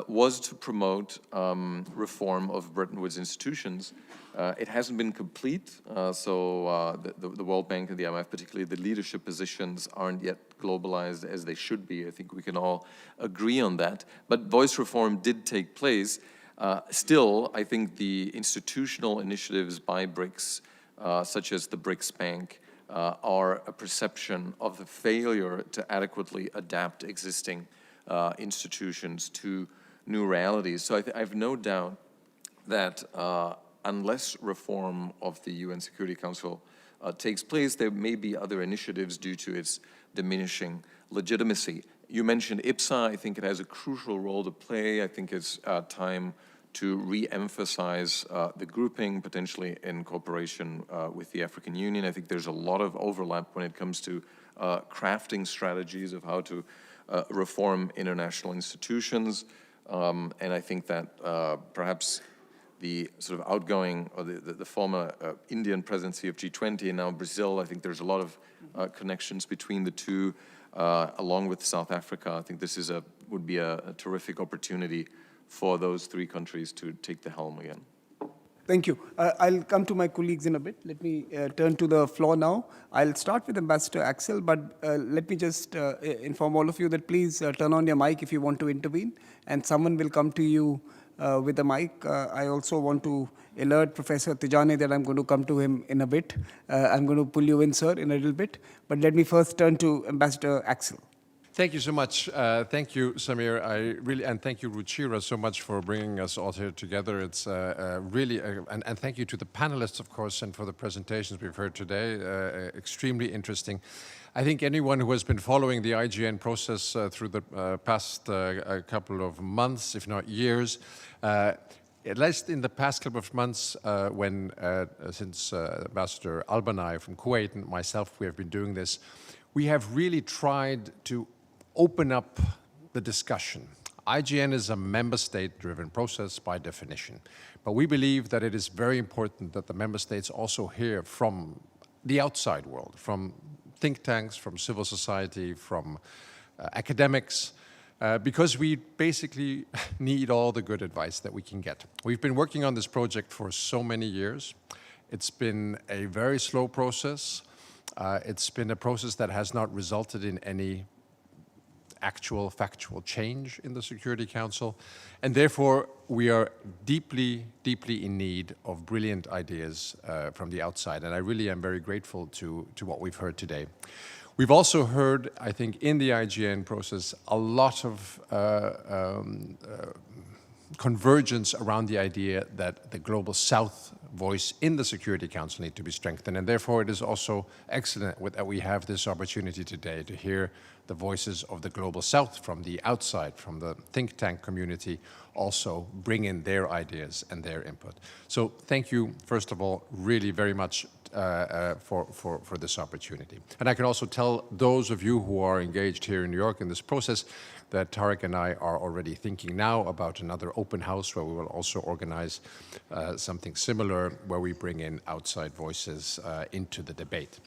was to promote reform of Bretton Woods institutions. It hasn't been complete, so the World Bank and the IMF, particularly the leadership positions, aren't yet globalized as they should be. I think we can all agree on that. But voice reform did take place. Still, I think the institutional initiatives by BRICS, such as the BRICS Bank, are a perception of the failure to adequately adapt existing institutions to new realities. So I have no doubt that unless reform of the UN Security Council takes place, there may be other initiatives due to its diminishing legitimacy. You mentioned IPSA. I think it has a crucial role to play. I think it's time to re-emphasize the grouping, potentially in cooperation with the African Union. I think there's a lot of overlap when it comes to crafting strategies of how to reform international institutions. And I think that perhaps the sort of outgoing, or the former Indian presidency of G20, and now Brazil, I think there's a lot of connections between the two, along with South Africa. I think this would be a terrific opportunity for those three countries to take the helm again. Thank you. I'll come to my colleagues in a bit. Let me turn to the floor now. I'll start with Ambassador Axel, but let me just inform all of you that please turn on your mic if you want to intervene, and someone will come to you with a mic. I also want to alert Professor Tijani that I'm going to come to him in a bit. I'm going to pull you in, sir, in a little bit. But let me first turn to Ambassador Axel. Thank you so much. Thank you, Samir. And thank you, Ruchira, so much for bringing us all here together. It's really, and thank you to the panelists, of course, and for the presentations we've heard today. Extremely interesting. I think anyone who has been following the IGN process through the past couple of months, if not years, at least in the past couple of months, since Ambassador Albanai from Kuwait and myself, we have been doing this, we have really tried to open up the discussion. IGN is a member state-driven process by definition, but we believe that it is very important that the member states also hear from the outside world, from think tanks, from civil society, from academics, because we basically need all the good advice that we can get. We've been working on this project for so many years. It's been a very slow process. It's been a process that has not resulted in any actual factual change in the Security Council, and therefore we are deeply, deeply in need of brilliant ideas from the outside, and I really am very grateful to what we've heard today. We've also heard, I think, in the IGN process, a lot of convergence around the idea that the Global South voice in the Security Council need to be strengthened. And therefore, it is also excellent that we have this opportunity today to hear the voices of the Global South from the outside, from the think tank community, also bring in their ideas and their input. So thank you, first of all, really very much for this opportunity. And I can also tell those of you who are engaged here in New York in this process that Tarek and I are already thinking now about another open house where we will also organize something similar where we bring in outside voices into the debate.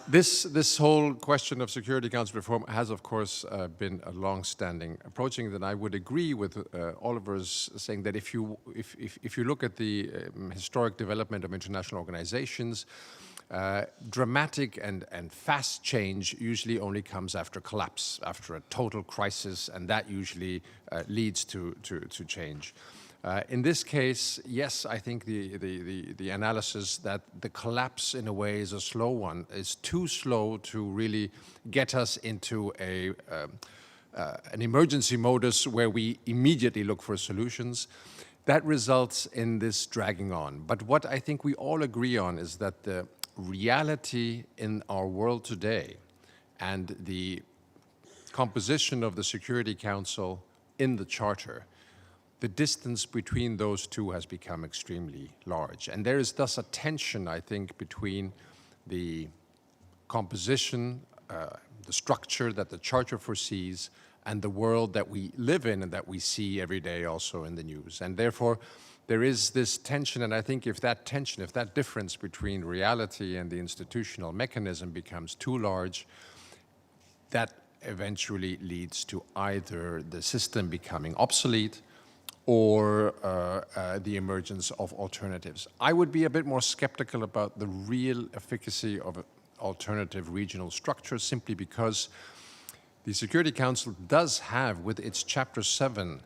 This whole question of Security Council reform has, of course, been a long-standing approaching that I would agree with Oliver's saying that if you look at the historic development of international organizations, dramatic and fast change usually only comes after collapse, after a total crisis, and that usually leads to change. In this case, yes, I think the analysis that the collapse in a way is a slow one, is too slow to really get us into an emergency modus where we immediately look for solutions. That results in this dragging on. But what I think we all agree on is that the reality in our world today and the composition of the Security Council in the Charter, the distance between those two has become extremely large. And there is thus a tension, I think, between the composition, the structure that the Charter foresees, and the world that we live in and that we see every day also in the news. And therefore, there is this tension, and I think if that tension, if that difference between reality and the institutional mechanism becomes too large, that eventually leads to either the system becoming obsolete or the emergence of alternatives. I would be a bit more skeptical about the real efficacy of alternative regional structures simply because the Security Council does have, with its Chapter 7,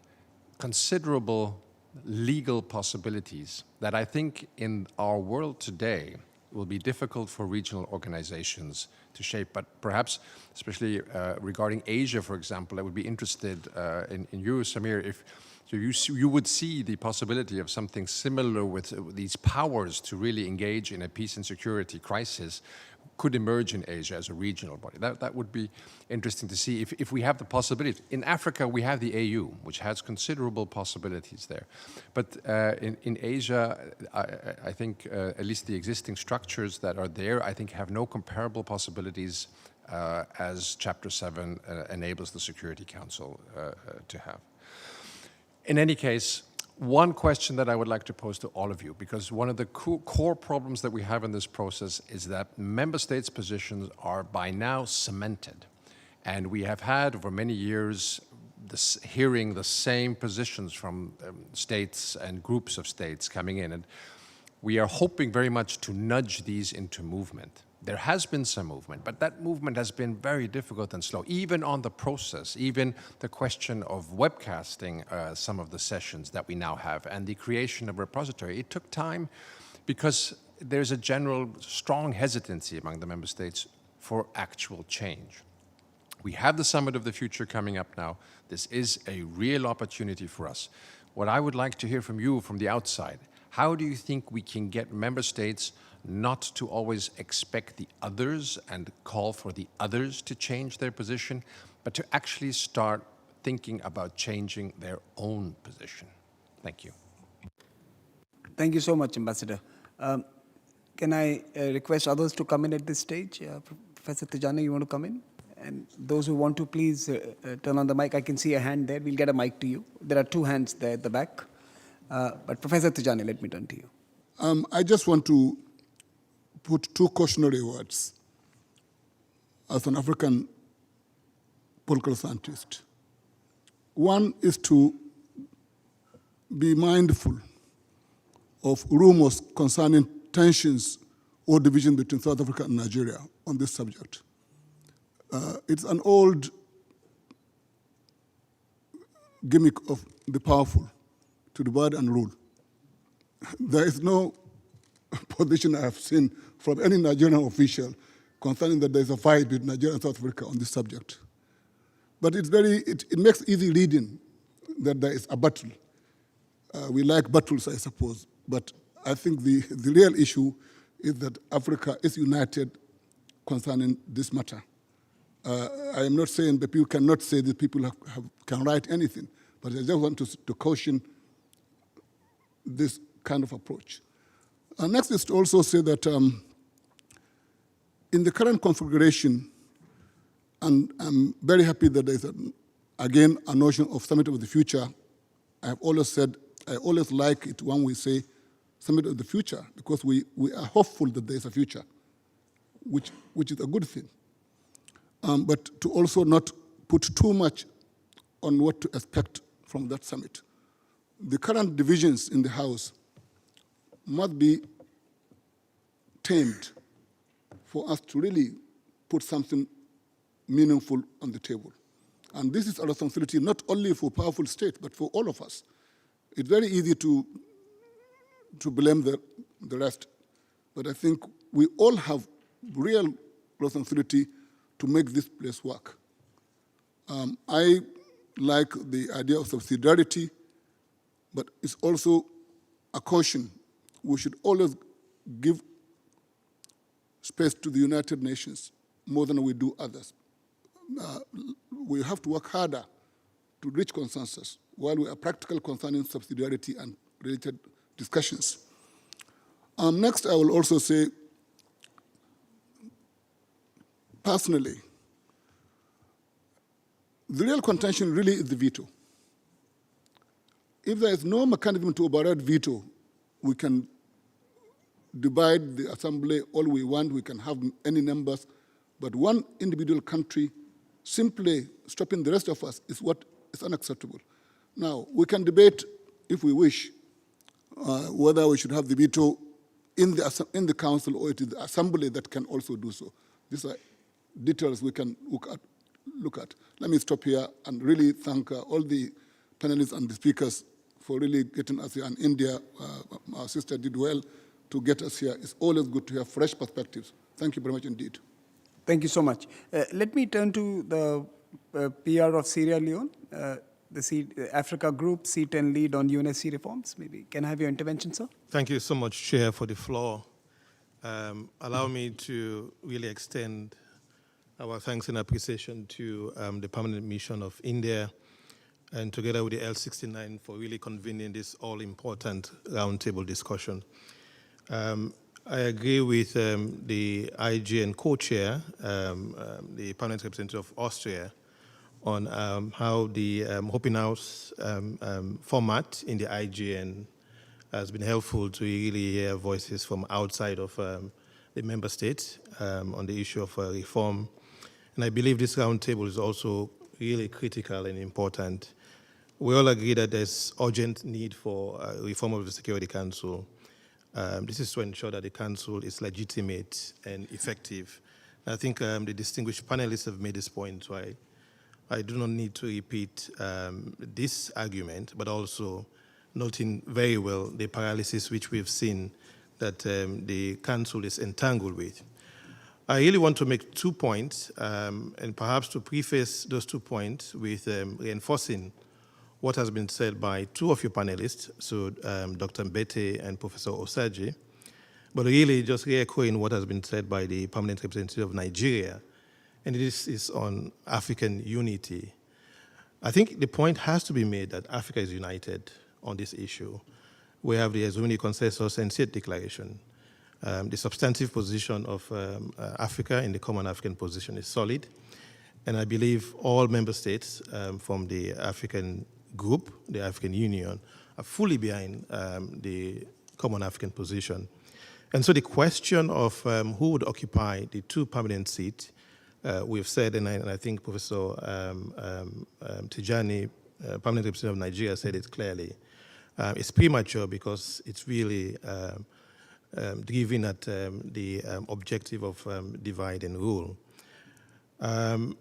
considerable legal possibilities that I think in our world today will be difficult for regional organizations to shape. But perhaps, especially regarding Asia, for example, I would be interested in you, Samir, if you would see the possibility of something similar with these powers to really engage in a peace and security crisis could emerge in Asia as a regional body. That would be interesting to see if we have the possibility. In Africa, we have the AU, which has considerable possibilities there. But in Asia, I think at least the existing structures that are there, I think have no comparable possibilities as Chapter 7 enables the Security Council to have. In any case, one question that I would like to pose to all of you, because one of the core problems that we have in this process is that member states' positions are by now cemented. And we have had over many years hearing the same positions from states and groups of states coming in. And we are hoping very much to nudge these into movement. There has been some movement, but that movement has been very difficult and slow, even on the process, even the question of webcasting some of the sessions that we now have and the creation of a repository. It took time because there's a general strong hesitancy among the member states for actual change. We have the Summit of the Future coming up now. This is a real opportunity for us. What I would like to hear from you from the outside, how do you think we can get member states not to always expect the others and call for the others to change their position, but to actually start thinking about changing their own position? Thank you. Thank you so much, Ambassador. Can I request others to come in at this stage? Professor Tijani, you want to come in? And those who want to, please turn on the mic. I can see a hand there. We'll get a mic to you. There are two hands there at the back. But Professor Tijani, let me turn to you. I just want to put two cautionary words as an African political scientist. One is to be mindful of rumors concerning tensions or division between South Africa and Nigeria on this subject. It's an old gimmick of the powerful to divide and rule. There is no position I have seen from any Nigerian official concerning that there's a fight between Nigeria and South Africa on this subject. But it's it makes easy reading that there is a battle. We like battles, I suppose, but I think the real issue is that Africa is united concerning this matter. I am not saying that people cannot say that people can write anything, but I just want to caution this kind of approach. Next is to also say that in the current configuration, and I'm very happy that there's, again, a notion of Summit of the Future. I have always said, I always like it when we say Summit of the Future, because we are hopeful that there's a future, which is a good thing. But to also not put too much on what to expect from that summit. The current divisions in the House must be tamed for us to really put something meaningful on the table. And this is a responsibility not only for powerful states, but for all of us. It's very easy to blame the rest, but I think we all have real responsibility to make this place work. I like the idea of subsidiarity, but it's also a caution. We should always give space to the United Nations more than we do others. We have to work harder to reach consensus while we are practical concerning subsidiarity and related discussions. Next, I will also say, personally, the real contention really is the veto. If there is no mechanism to override veto, we can divide the assembly all we want, we can have any numbers, but one individual country simply stopping the rest of us is what is unacceptable. Now, we can debate, if we wish, whether we should have the veto in the council or it is the assembly that can also do so. These are details we can look at. Let me stop here and really thank all the panelists and the speakers for really getting us here. And India, our sister did well to get us here. It's always good to have fresh perspectives. Thank you very much indeed. Thank you so much. Let me turn to the PR of Sierra Leone, the Africa Group, C10 lead on UNSC reforms. Maybe can I have your intervention, sir? Thank you so much, Chair, for the floor. Allow me to really extend our thanks and appreciation to the permanent mission of India and together with the L69 for really convening this all-important roundtable discussion. I agree with the IGN co-chair, the permanent representative of Austria, on how the open house format in the IGN has been helpful to really hear voices from outside of the member states on the issue of reform. And I believe this roundtable is also really critical and important. We all agree that there's urgent need for reform of the Security Council. This is to ensure that the Council is legitimate and effective. I think the distinguished panelists have made this point, so I do not need to repeat this argument, but also noting very well the paralysis which we've seen that the Council is entangled with. I really want to make 2 points, and perhaps to preface those 2 points with reinforcing what has been said by 2 of your panelists, so Dr. Mbete and Professor Osagie, but really just re-echoing what has been said by the permanent representative of Nigeria, and this is on African unity. I think the point has to be made that Africa is united on this issue. We have the Azuni Consensus and State Declaration. The substantive position of Africa in the Common African Position is solid, and I believe all member states from the African Group, the African Union, are fully behind the Common African Position. And so the question of who would occupy the 2 permanent seats, we've said, and I think Professor Tijani, permanent representative of Nigeria, said it clearly. It's premature because it's really driven at the objective of divide and rule.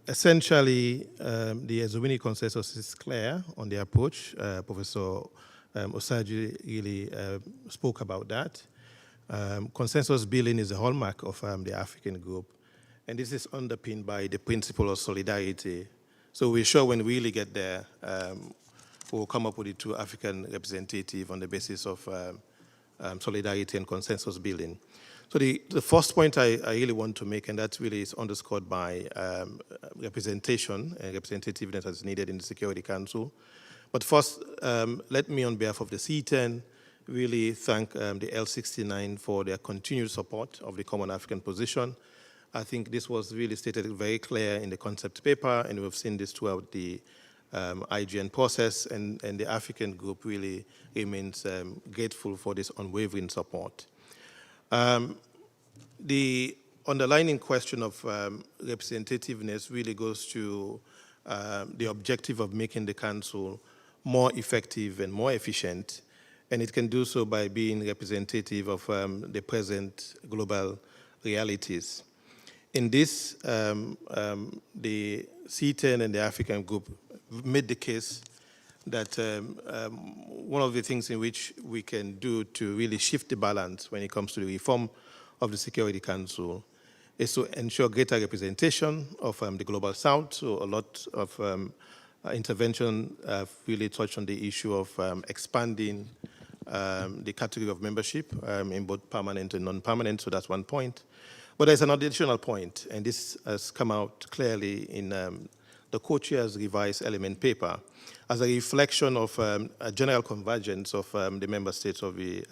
Essentially, the Azuni Consensus is clear on the approach. Professor Osagie really spoke about that. Consensus building is a hallmark of the African Group, and this is underpinned by the principle of solidarity. So we're sure when we really get there, who will come up with the two African representatives on the basis of solidarity and consensus building. So the first point I really want to make, and that really is underscored by representation and representativeness as needed in the Security Council. But first, let me, on behalf of the C10, really thank the L69 for their continued support of the Common African Position. I think this was really stated very clear in the concept paper, and we've seen this throughout the IGN process, and the African group really remains grateful for this unwavering support. The underlying question of representativeness really goes to the objective of making the Council more effective and more efficient, and it can do so by being representative of the present global realities. In this, the C10 and the African group made the case that one of the things in which we can do to really shift the balance when it comes to the reform of the Security Council is to ensure greater representation of the Global South. So a lot of intervention really touched on the issue of expanding the category of membership in both permanent and non-permanent, so that's one point. But there's an additional point, and this has come out clearly in the co-chair's revised element paper as a reflection of a general convergence of the member states of the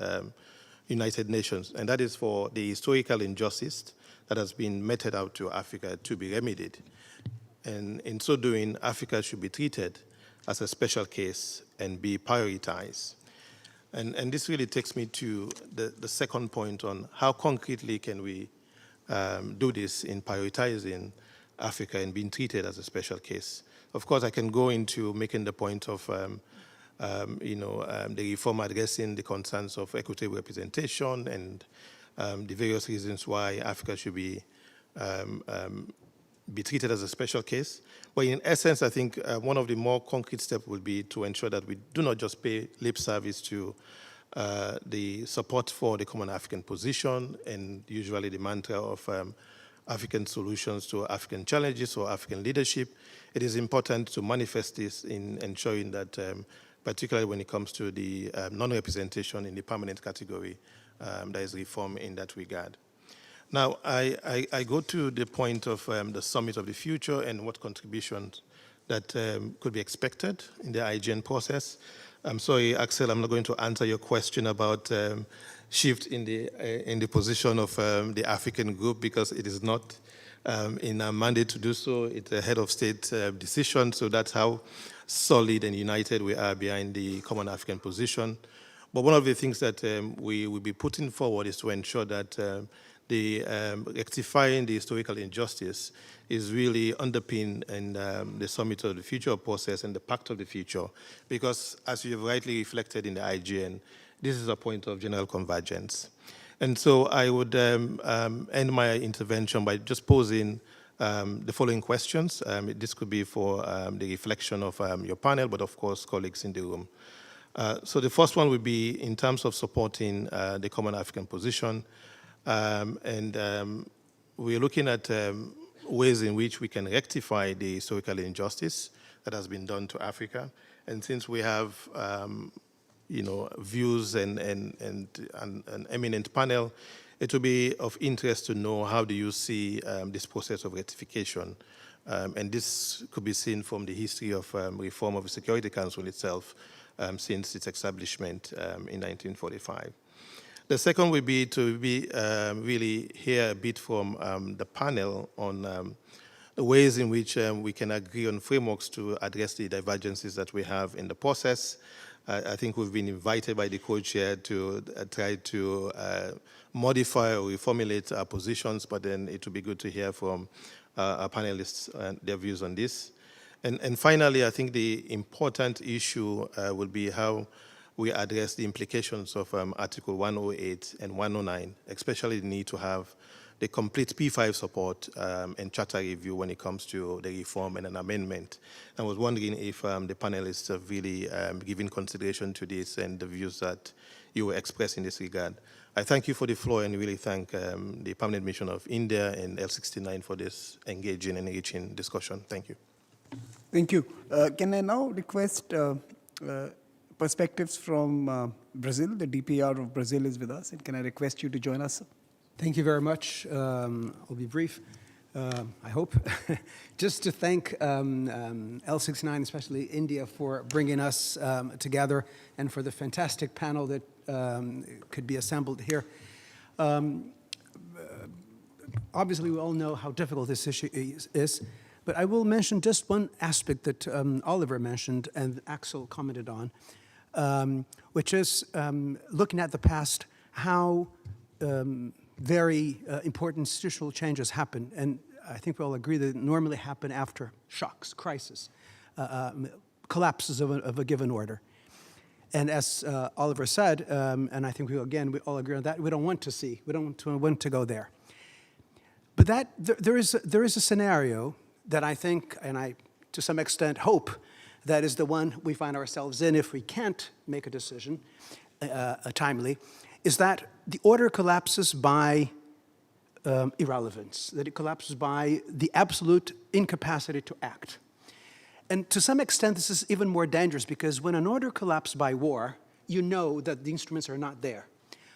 United Nations, and that is for the historical injustice that has been meted out to Africa to be remedied. And in so doing, Africa should be treated as a special case and be prioritized. And this really takes me to the second point on how concretely can we do this in prioritizing Africa and being treated as a special case. Of course, I can go into making the point of the reform addressing the concerns of equitable representation and the various reasons why Africa should be treated as a special case. But in essence, I think one of the more concrete steps will be to ensure that we do not just pay lip service to the support for the Common African Position and usually the mantra of African solutions to African challenges or African leadership. It is important to manifest this in ensuring that, particularly when it comes to the non-representation in the permanent category, there is reform in that regard. Now, I go to the point of the Summit of the Future and what contributions that could be expected in the IGN process. I'm sorry, Axel, I'm not going to answer your question about shift in the position of the African group because it is not in our mandate to do so. It's a head of state decision, so that's how solid and united we are behind the Common African Position. But one of the things that we will be putting forward is to ensure that the rectifying the historical injustice is really underpinned in the Summit of the Future process and the Pact of the Future, because as you have rightly reflected in the IGN, this is a point of general convergence. And so I would end my intervention by just posing the following questions. This could be for the reflection of your panel, but of course, colleagues in the room. So the first one would be in terms of supporting the Common African Position. We're looking at ways in which we can rectify the historical injustice that has been done to Africa. And since we have views and an eminent panel, it will be of interest to know how do you see this process of rectification. And this could be seen from the history of reform of the Security Council itself since its establishment in 1945. The second would be to really hear a bit from the panel on the ways in which we can agree on frameworks to address the divergences that we have in the process. I think we've been invited by the co-chair to try to modify or reformulate our positions, but then it would be good to hear from our panelists and their views on this. And finally, I think the important issue will be how we address the implications of Article 108 and 109, especially the need to have the complete P5 support and charter review when it comes to the reform and an amendment. I was wondering if the panelists have really given consideration to this and the views that you were expressed in this regard. I thank you for the floor and really thank the Permanent Mission of India and L69 for this engaging and enriching discussion. Thank you. Thank you. Can I now request perspectives from Brazil. The DPR of Brazil is with us. And can I request you to join us? Thank you very much. I'll be brief, I hope. Just to thank L69, especially India, for bringing us together and for the fantastic panel that could be assembled here. Obviously, we all know how difficult this issue is, but I will mention just one aspect that Oliver mentioned and Axel commented on, which is looking at the past, how very important institutional changes happen. And I think we all agree that they normally happen after shocks, crisis, collapses of a given order. And as Oliver said, and I think we all agree on that, we don't want to go there. But there is a scenario that I think, and I to some extent hope, that is the one we find ourselves in if we can't make a decision timely, is that the order collapses by irrelevance, that it collapses by the absolute incapacity to act. And to some extent, this is even more dangerous because when an order collapses by war, you know that the instruments are not there.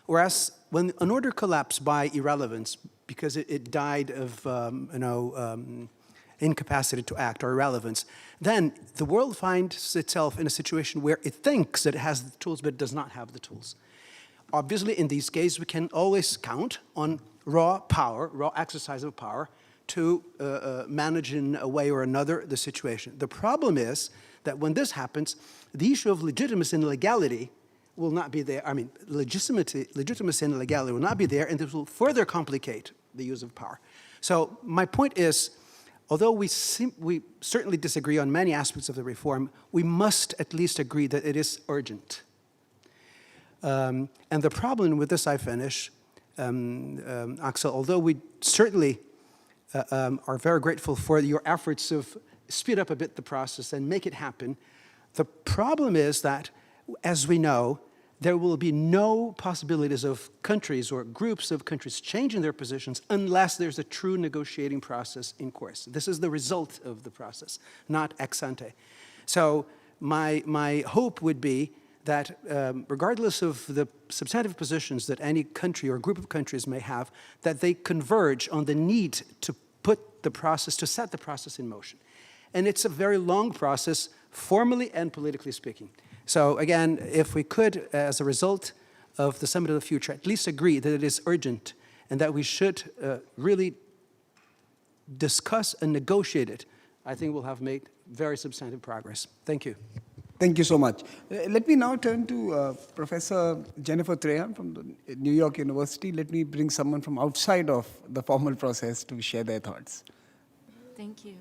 Whereas when an order collapses by irrelevance, because it died of incapacity to act or irrelevance, then the world finds itself in a situation where it thinks that it has the tools, but it does not have the tools. Obviously, in these cases, we can always count on raw power, raw exercise of power, to manage in a way or another the situation. The problem is that when this happens, the issue of legitimacy and legality will not be there. I mean, legitimacy and legality will not be there, and this will further complicate the use of power. So my point is, although we certainly disagree on many aspects of the reform, we must at least agree that it is urgent. And the problem with this, I finish, Axel, although we certainly are very grateful for your efforts of speed up a bit the process and make it happen, the problem is that, as we know, there will be no possibilities of countries or groups of countries changing their positions unless there's a true negotiating process in course. This is the result of the process, not ex ante. So my hope would be that regardless of the substantive positions that any country or group of countries may have, that they converge on the need to put the process, to set the process in motion. And it's a very long process, formally and politically speaking. So again, if we could, as a result of the Summit of the Future, at least agree that it is urgent and that we should really discuss and negotiate it, I think we'll have made very substantive progress. Thank you. Thank you so much. Let me now turn to Professor Jennifer Trahan from the New York University. Let me bring someone from outside of the formal process to share their thoughts. Thank you.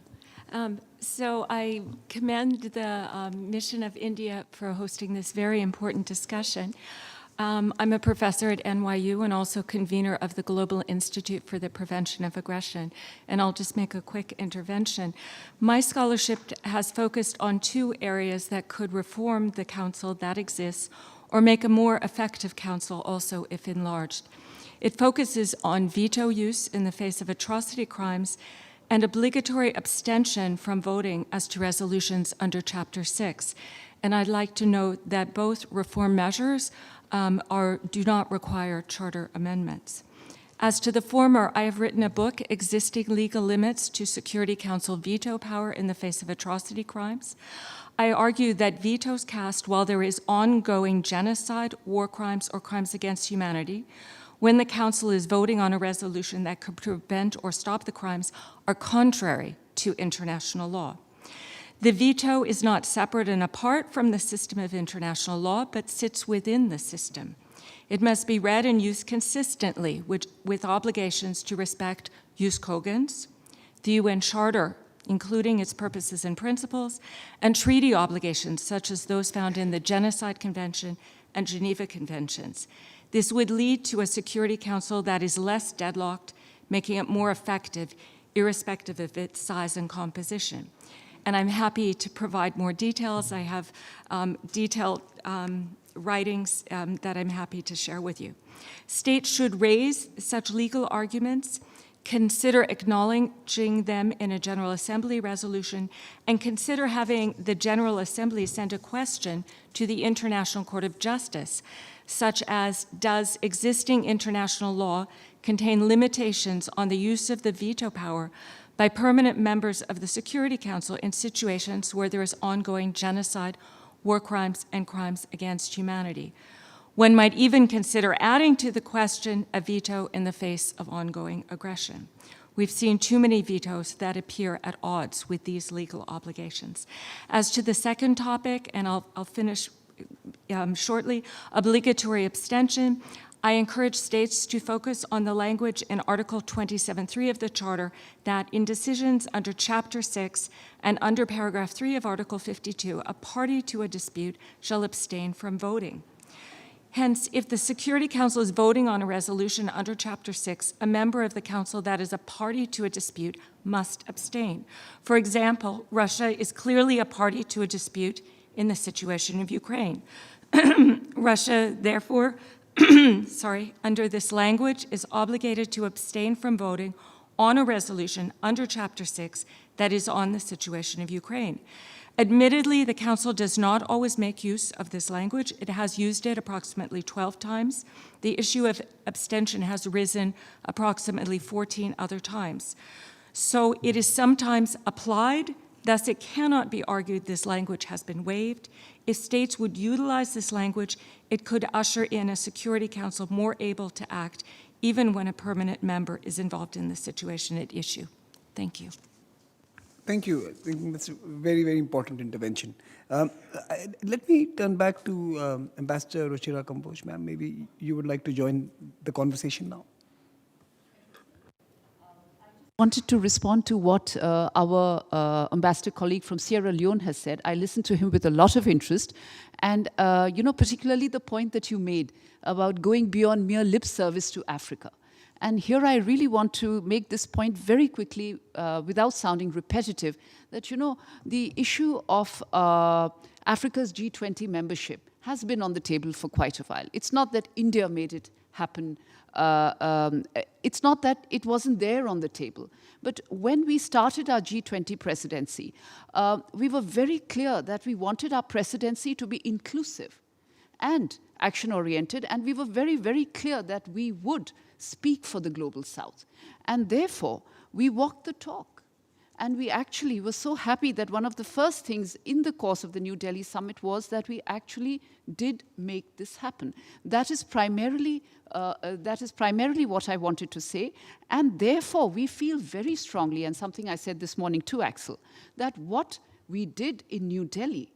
So I commend the mission of India for hosting this very important discussion. I'm a professor at NYU and also convener of the Global Institute for the Prevention of Aggression, and I'll just make a quick intervention. My scholarship has focused on two areas that could reform the council that exists or make a more effective council also if enlarged. It focuses on veto use in the face of atrocity crimes and obligatory abstention from voting as to resolutions under Chapter 6. And I'd like to note that both reform measures do not require charter amendments. As to the former, I have written a book, Existing Legal Limits to Security Council Veto Power in the Face of Atrocity Crimes. I argue that vetoes cast while there is ongoing genocide, war crimes, or crimes against humanity, when the Council is voting on a resolution that could prevent or stop the crimes, are contrary to international law. The veto is not separate and apart from the system of international law, but sits within the system. It must be read and used consistently with obligations to respect jus cogens, the UN Charter, including its purposes and principles, and treaty obligations such as those found in the Genocide Convention and Geneva Conventions. This would lead to a Security Council that is less deadlocked, making it more effective, irrespective of its size and composition. And I'm happy to provide more details. I have detailed writings that I'm happy to share with you. States should raise such legal arguments consider acknowledging them in a General Assembly resolution, and consider having the General Assembly send a question to the International Court of Justice, such as, does existing international law contain limitations on the use of the veto power by permanent members of the Security Council in situations where there is ongoing genocide, war crimes, and crimes against humanity? One might even consider adding to the question a veto in the face of ongoing aggression. We've seen too many vetoes that appear at odds with these legal obligations. As to the second topic, and I'll finish shortly, obligatory abstention, I encourage states to focus on the language in Article 27.3 of the Charter that in decisions under Chapter 6 and under Paragraph 3 of Article 52, a party to a dispute shall abstain from voting. Hence, if the Security Council is voting on a resolution under Chapter 6, a member of the Council that is a party to a dispute must abstain. For example, Russia is clearly a party to a dispute in the situation of Ukraine. Russia, therefore, under this language, is obligated to abstain from voting on a resolution under Chapter 6 that is on the situation of Ukraine. Admittedly, the Council does not always make use of this language. It has used it approximately 12 times. The issue of abstention has risen approximately 14 other times. So it is sometimes applied, thus it cannot be argued this language has been waived. If states would utilize this language, it could usher in a Security Council more able to act, even when a permanent member is involved in the situation at issue. Thank you. Thank you. I think that's a very, very important intervention. Let me turn back to Ambassador Ruchira Kamboj, ma'am. Maybe you would like to join the conversation now. I wanted to respond to what our ambassador colleague from Sierra Leone has said. I listened to him with a lot of interest. And, particularly the point that you made about going beyond mere lip service to Africa. And here I really want to make this point very quickly, without sounding repetitive, that, the issue of Africa's G20 membership has been on the table for quite a while. It's not that India made it happen. It's not that it wasn't there on the table. But when we started our G20 presidency, we were very clear that we wanted our presidency to be inclusive and action-oriented, and we were very, very clear that we would speak for the Global South. And therefore, we walked the talk. And we actually were so happy that one of the first things in the course of the New Delhi summit was that we actually did make this happen. That is primarily what I wanted to say. And therefore, we feel very strongly, and something I said this morning too, Axel, that what we did in New Delhi,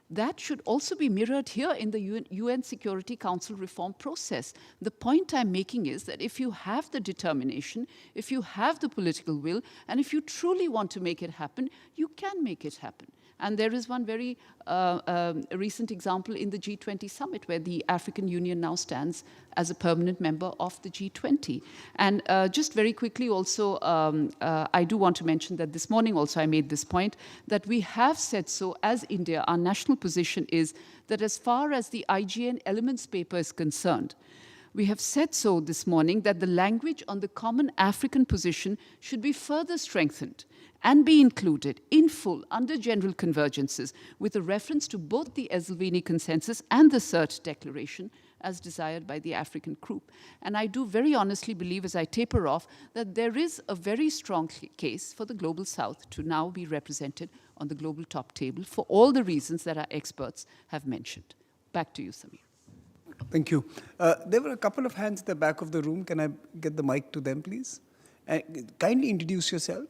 that should also be mirrored here in the UN Security Council reform process. The point I'm making is that if you have the determination, if you have the political will, and if you truly want to make it happen, you can make it happen. And there is one very recent example in the G20 summit where the African Union now stands as a permanent member of the G20. And just very quickly also, I do want to mention that this morning also I made this point, that we have said so as India, our national position is that as far as the IGN elements paper is concerned, we have said so this morning that the language on the common African position should be further strengthened and be included in full under general convergences with a reference to both the Esselvini Consensus and the CERT Declaration as desired by the African group. And I do very honestly believe, as I taper off, that there is a very strong case for the Global South to now be represented on the global top table for all the reasons that our experts have mentioned. Back to you, Samir. Thank you. There were a couple of hands at the back of the room. Can I get the mic to them, please? Kindly introduce yourself,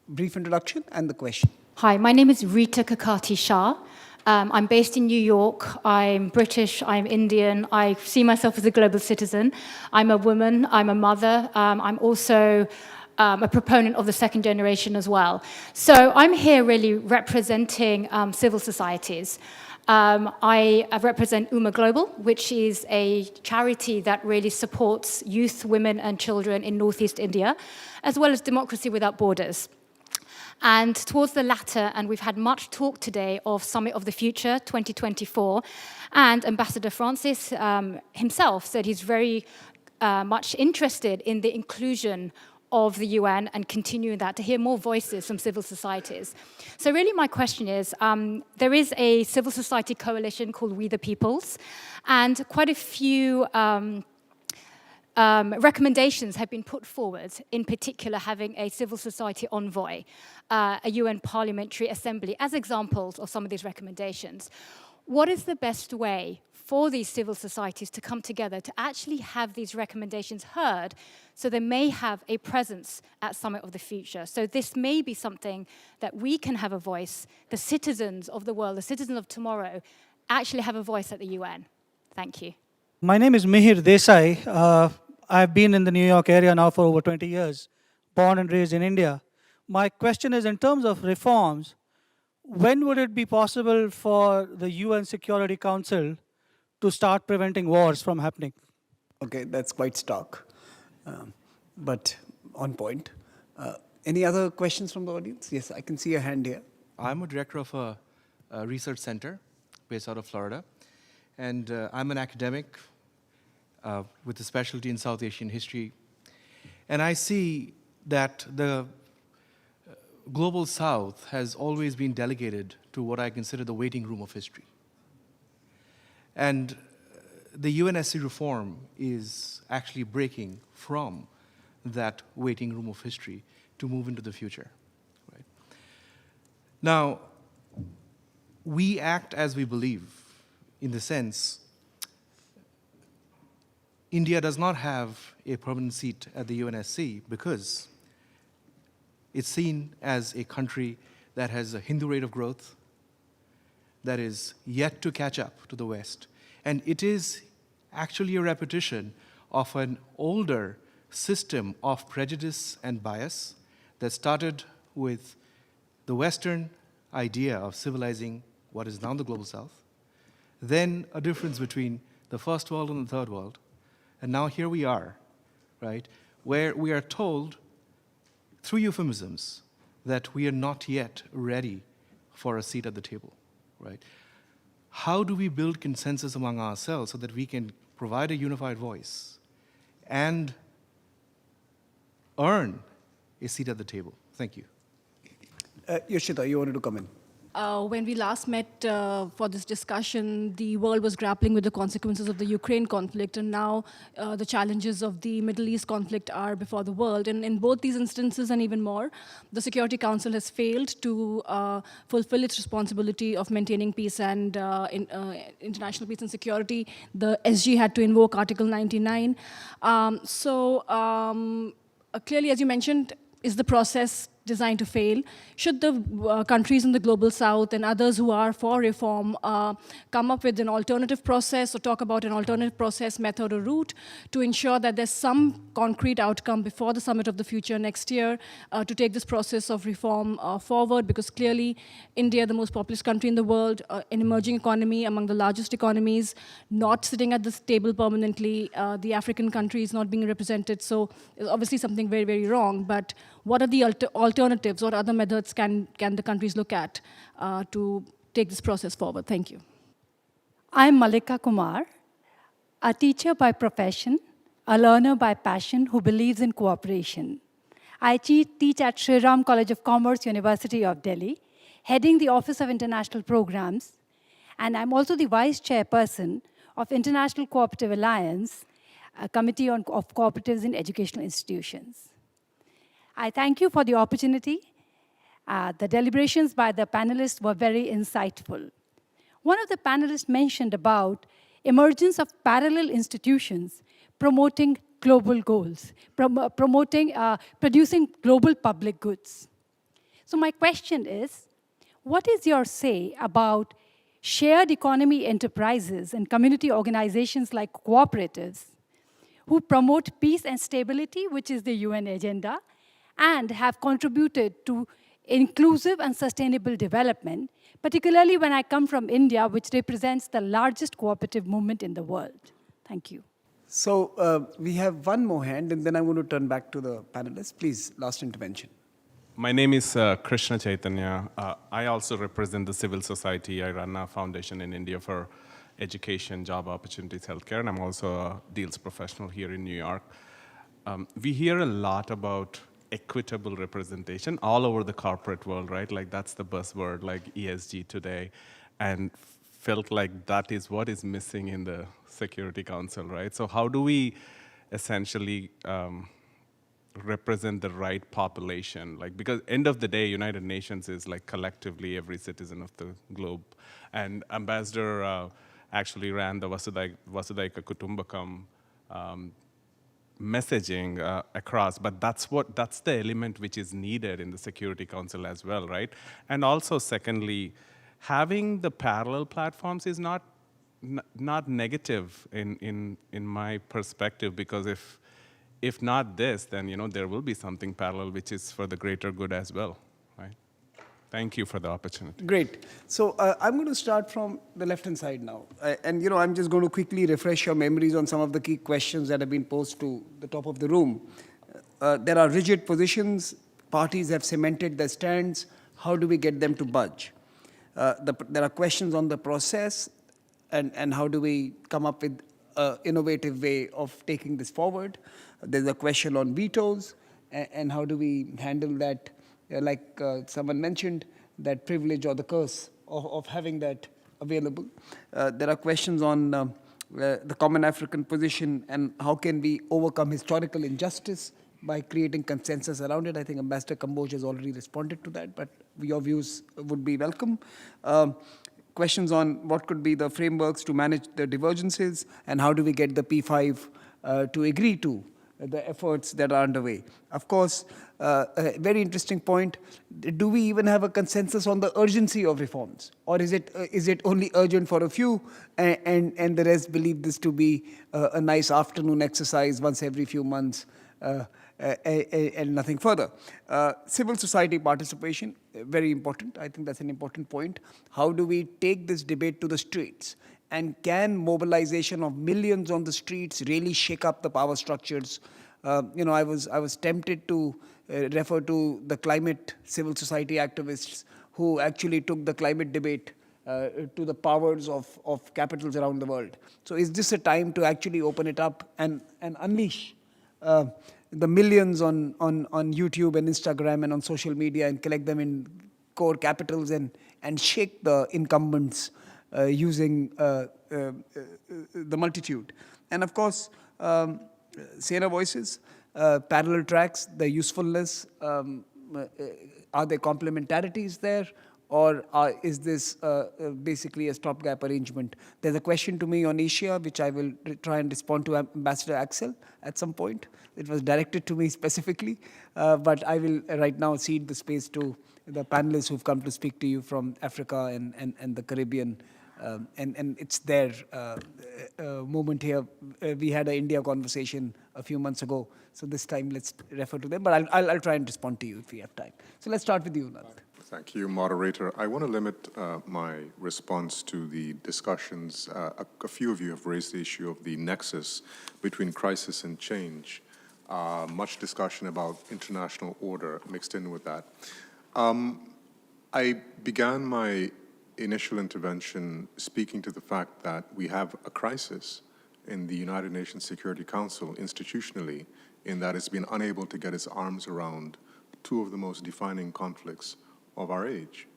brief introduction, and the question. Hi, my name is Rita Kakati Shah. I'm based in New York. I'm British, I'm Indian. I see myself as a global citizen. I'm a woman, I'm a mother. I'm also a proponent of the second generation as well. So I'm here really representing civil societies. I represent UMA Global, which is a charity that really supports youth, women, and children in Northeast India, as well as Democracy Without Borders. And towards the latter, and we've had much talk today of Summit of the Future 2024, and Ambassador Francis himself said he's very much interested in the inclusion of the UN and continuing that, to hear more voices from civil societies. So really my question is, there is a civil society coalition called We the Peoples, and quite a few recommendations have been put forward, in particular having a civil society envoy, a UN Parliamentary Assembly, as examples of some of these recommendations. What is the best way for these civil societies to come together to actually have these recommendations heard, so they may have a presence at Summit of the Future? So this may be something that we can have a voice, the citizens of the world, the citizens of tomorrow, actually have a voice at the UN. Thank you. My name is Mihir Desai. I've been in the New York area now for over 20 years, born and raised in India. My question is, in terms of reforms, when would it be possible for the UN Security Council to start preventing wars from happening? Okay, that's quite stark, but on point. Any other questions from the audience? Yes, I can see a hand here. I'm a director of a research center based out of Florida, and I'm an academic with a specialty in South Asian history. And I see that the Global South has always been delegated to what I consider the waiting room of history. And the UNSC reform is actually breaking from that waiting room of history to move into the future. Right? Now, we act as we believe, in the sense, India does not have a permanent seat at the UNSC because it's seen as a country that has a Hindu rate of growth that is yet to catch up to the West. And it is actually a repetition of an older system of prejudice and bias that started with the Western idea of civilizing what is now the Global South, then a difference between the first world and the third world, and now here we are, right, where we are told through euphemisms that we are not yet ready for a seat at the table, right? How do we build consensus among ourselves so that we can provide a unified voice and earn a seat at the table? Thank you. Yoshida, you wanted to come in. When we last met for this discussion, the world was grappling with the consequences of the Ukraine conflict, and now the challenges of the Middle East conflict are before the world. And in both these instances and even more, the Security Council has failed to fulfill its responsibility of maintaining peace and international peace and security. The SG had to invoke Article 99. Clearly, as you mentioned, is the process designed to fail? Should the countries in the Global South and others who are for reform come up with an alternative process or talk about an alternative process, method, or route to ensure that there's some concrete outcome before the Summit of the Future next year to take this process of reform forward? Because clearly, India, the most populous country in the world, an emerging economy, among the largest economies, not sitting at this table permanently, the African countries not being represented. So there's obviously something very, very wrong. But what are the alternatives? What other methods can the countries look at to take this process forward? Thank you. I'm Malika Kumar, a teacher by profession, a learner by passion who believes in cooperation. I teach at Sri Ram College of Commerce, University of Delhi, heading the Office of International Programs, and I'm also the vice chairperson of International Cooperative Alliance, a committee of cooperatives in educational institutions. I thank you for the opportunity. The deliberations by the panelists were very insightful. One of the panelists mentioned about emergence of parallel institutions promoting global goals, producing global public goods. So my question is, what is your say about shared economy enterprises and community organizations like cooperatives who promote peace and stability, which is the UN agenda, and have contributed to inclusive and sustainable development, particularly when I come from India, which represents the largest cooperative movement in the world? Thank you. So we have one more hand, and then I'm going to turn back to the panelists. Please, last intervention. My name is Krishna Chaitanya. I also represent the civil society. I run a foundation in India for education, job opportunities, healthcare, and I'm also a deals professional here in New York. we hear a lot about equitable representation all over the corporate world, right? Like that's the buzzword, like ESG today, and felt like that is what is missing in the Security Council, right? So how do we essentially represent the right population? Like, because end of the day, United Nations is like collectively every citizen of the globe. And Ambassador actually ran the Vasudhaiva Kutumbakam messaging across, but that's the element which is needed in the Security Council as well, right? And also, secondly, having the parallel platforms is not negative in my perspective, because if not this, then there will be something parallel which is for the greater good as well, right? Thank you for the opportunity. Great. So I'm going to start from the left-hand side now. And I'm just going to quickly refresh your memories on some of the key questions that have been posed to the top of the room. There are rigid positions. Parties have cemented their stands. How do we get them to budge? There are questions on the process and how do we come up with an innovative way of taking this forward. There's a question on vetoes and how do we handle that, like someone mentioned, that privilege or the curse of having that available. There are questions on the common African position and how can we overcome historical injustice by creating consensus around it. I think Ambassador Kamboj has already responded to that, but your views would be welcome. Questions on what could be the frameworks to manage the divergences and how do we get the P5 to agree to the efforts that are underway. Of course, a very interesting point, do we even have a consensus on the urgency of reforms? Or is it only urgent for a few and the rest believe this to be a nice afternoon exercise once every few months and nothing further? Civil society participation, very important. I think that's an important point. How do we take this debate to the streets? And can mobilization of millions on the streets really shake up the power structures? I was tempted to refer to the climate civil society activists who actually took the climate debate to the powers of capitals around the world. So is this a time to actually open it up and unleash the millions on YouTube and Instagram and on social media and collect them in core capitals and shake the incumbents using the multitude? And of course, Sena voices, parallel tracks, the usefulness, are there complementarities there? Or is this basically a stopgap arrangement? There's a question to me on Asia, which I will try and respond to Ambassador Axel at some point. It was directed to me specifically, but I will right now cede the space to the panelists who've come to speak to you from Africa and the Caribbean. And it's their moment here. We had an India conversation a few months ago, so this time let's refer to them. But I'll try and respond to you if we have time. So let's start with you, Nand. Thank you, moderator. I want to limit my response to the discussions. A few of you have raised the issue of the nexus between crisis and change. Much discussion about international order mixed in with that. I began my initial intervention speaking to the fact that we have a crisis in the United Nations Security Council institutionally, in that it's been unable to get its arms around two of the most defining conflicts of our age.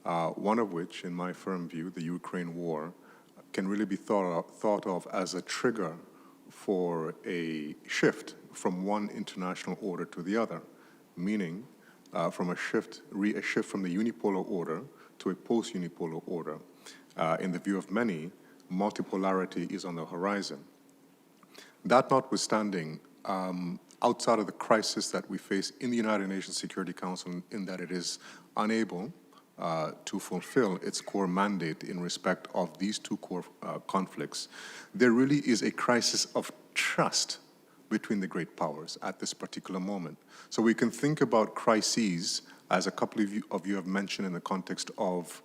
One of which, in my firm view, the Ukraine war, can really be thought of as a trigger for a shift from one international order to the other, meaning from a shift from the unipolar order to a post-unipolar order. In the view of many, multipolarity is on the horizon. That notwithstanding, outside of the crisis that we face in the United Nations Security Council, in that it is unable to fulfill its core mandate in respect of these two core conflicts, there really is a crisis of trust between the great powers at this particular moment. So we can think about crises, as a couple of you have mentioned, in the context of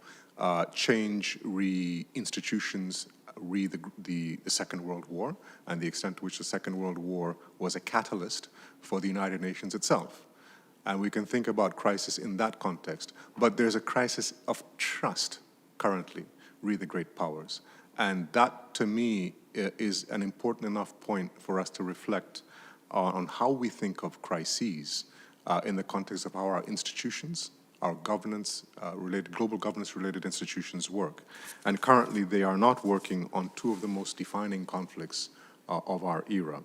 change, re-institutions, the Second World War, and the extent to which the Second World War was a catalyst for the United Nations itself. And we can think about crisis in that context. But there's a crisis of trust currently, re the great powers. And that, to me, is an important enough point for us to reflect on how we think of crises in the context of how our institutions, our global governance-related institutions work. And currently, they are not working on two of the most defining conflicts of our era.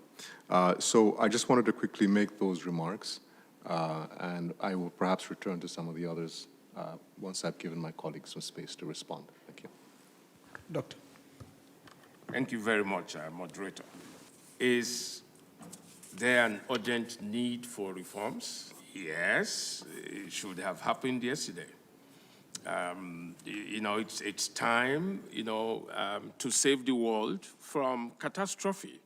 So I just wanted to quickly make those remarks, and I will perhaps return to some of the others once I've given my colleagues some space to respond. Thank you. Doctor. Thank you very much, moderator. Is there an urgent need for reforms? Yes, it should have happened yesterday. It's time, to save the world from catastrophe.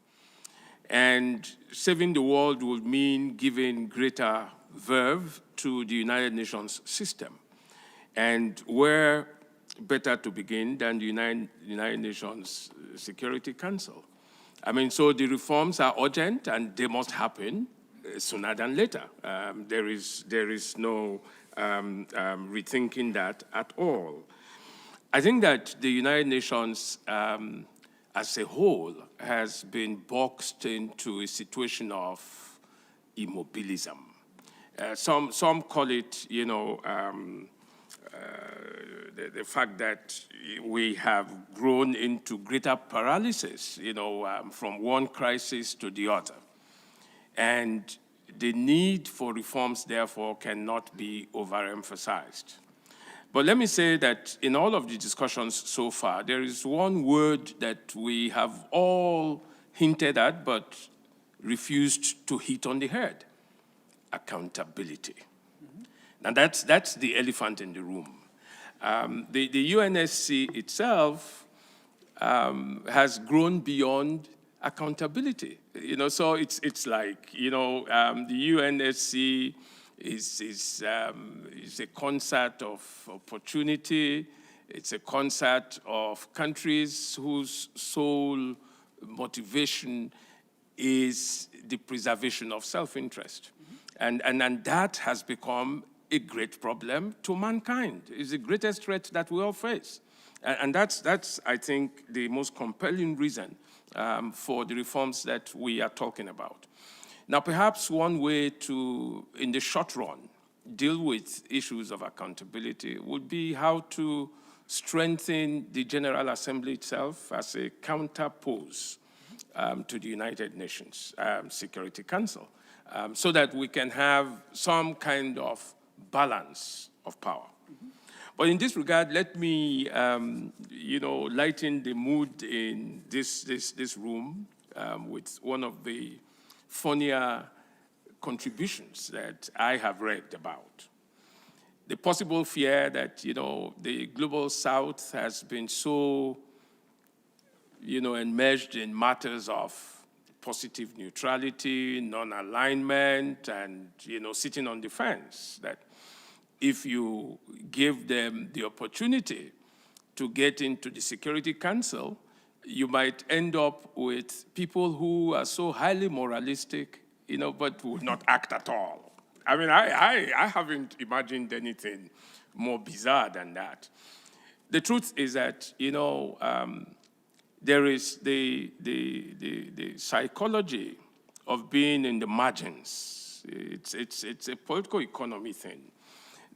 And saving the world would mean giving greater verve to the United Nations system. And where better to begin than the United Nations Security Council? I mean, so the reforms are urgent and they must happen sooner than later. There is no rethinking that at all. I think that the United Nations as a whole has been boxed into a situation of immobilism. Some call it, the fact that we have grown into greater paralysis, from one crisis to the other. And the need for reforms, therefore, cannot be overemphasized. But let me say that in all of the discussions so far, there is one word that we have all hinted at but refused to hit on the head: accountability. Now that's the elephant in the room. The UNSC itself has grown beyond accountability. So it's like, the UNSC is a concert of opportunity. It's a concert of countries whose sole motivation is the preservation of self-interest. And that has become a great problem to mankind. It's the greatest threat that we all face. And that's I think, the most compelling reason for the reforms that we are talking about. Now, perhaps one way to, in the short run, deal with issues of accountability would be how to strengthen the General Assembly itself as a counterpose to the United Nations Security Council, so that we can have some kind of balance of power. But in this regard, let me, lighten the mood in this room with one of the funnier contributions that I have read about. The possible fear that, the Global South has been so, enmeshed in matters of positive neutrality, non-alignment, and, sitting on the fence, that if you give them the opportunity to get into the Security Council, you might end up with people who are so highly moralistic, but will not act at all. I mean, I haven't imagined anything more bizarre than that. The truth is that, there is the psychology of being in the margins. It's a political economy thing.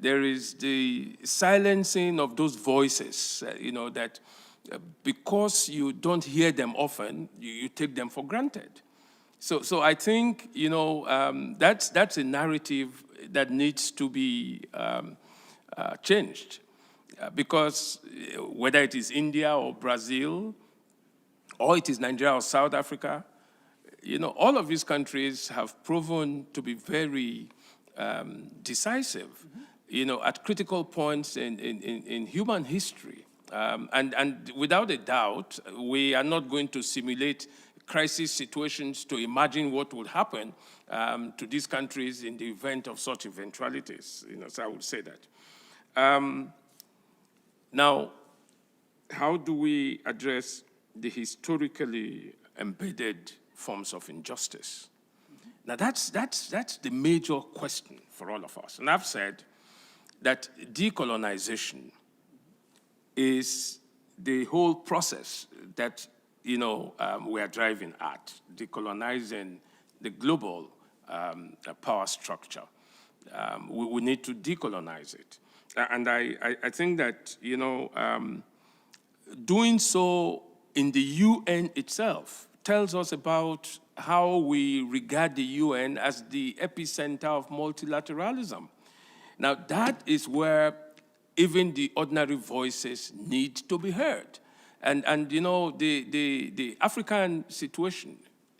There is the silencing of those voices, that because you don't hear them often, you take them for granted. So I think, that's a narrative that needs to be changed. Because whether it is India or Brazil, or it is Nigeria or South Africa, all of these countries have proven to be very decisive, at critical points in human history. And without a doubt, we are not going to simulate crisis situations to imagine what would happen to these countries in the event of such eventualities. So I would say that. Now, how do we address the historically embedded forms of injustice? Now, that's the major question for all of us. And I've said that decolonization is the whole process that we are driving at, decolonizing the global power structure. We need to decolonize it. And I think that, doing so in the UN itself tells us about how we regard the UN as the epicenter of multilateralism. Now, that is where even the ordinary voices need to be heard. And the African situation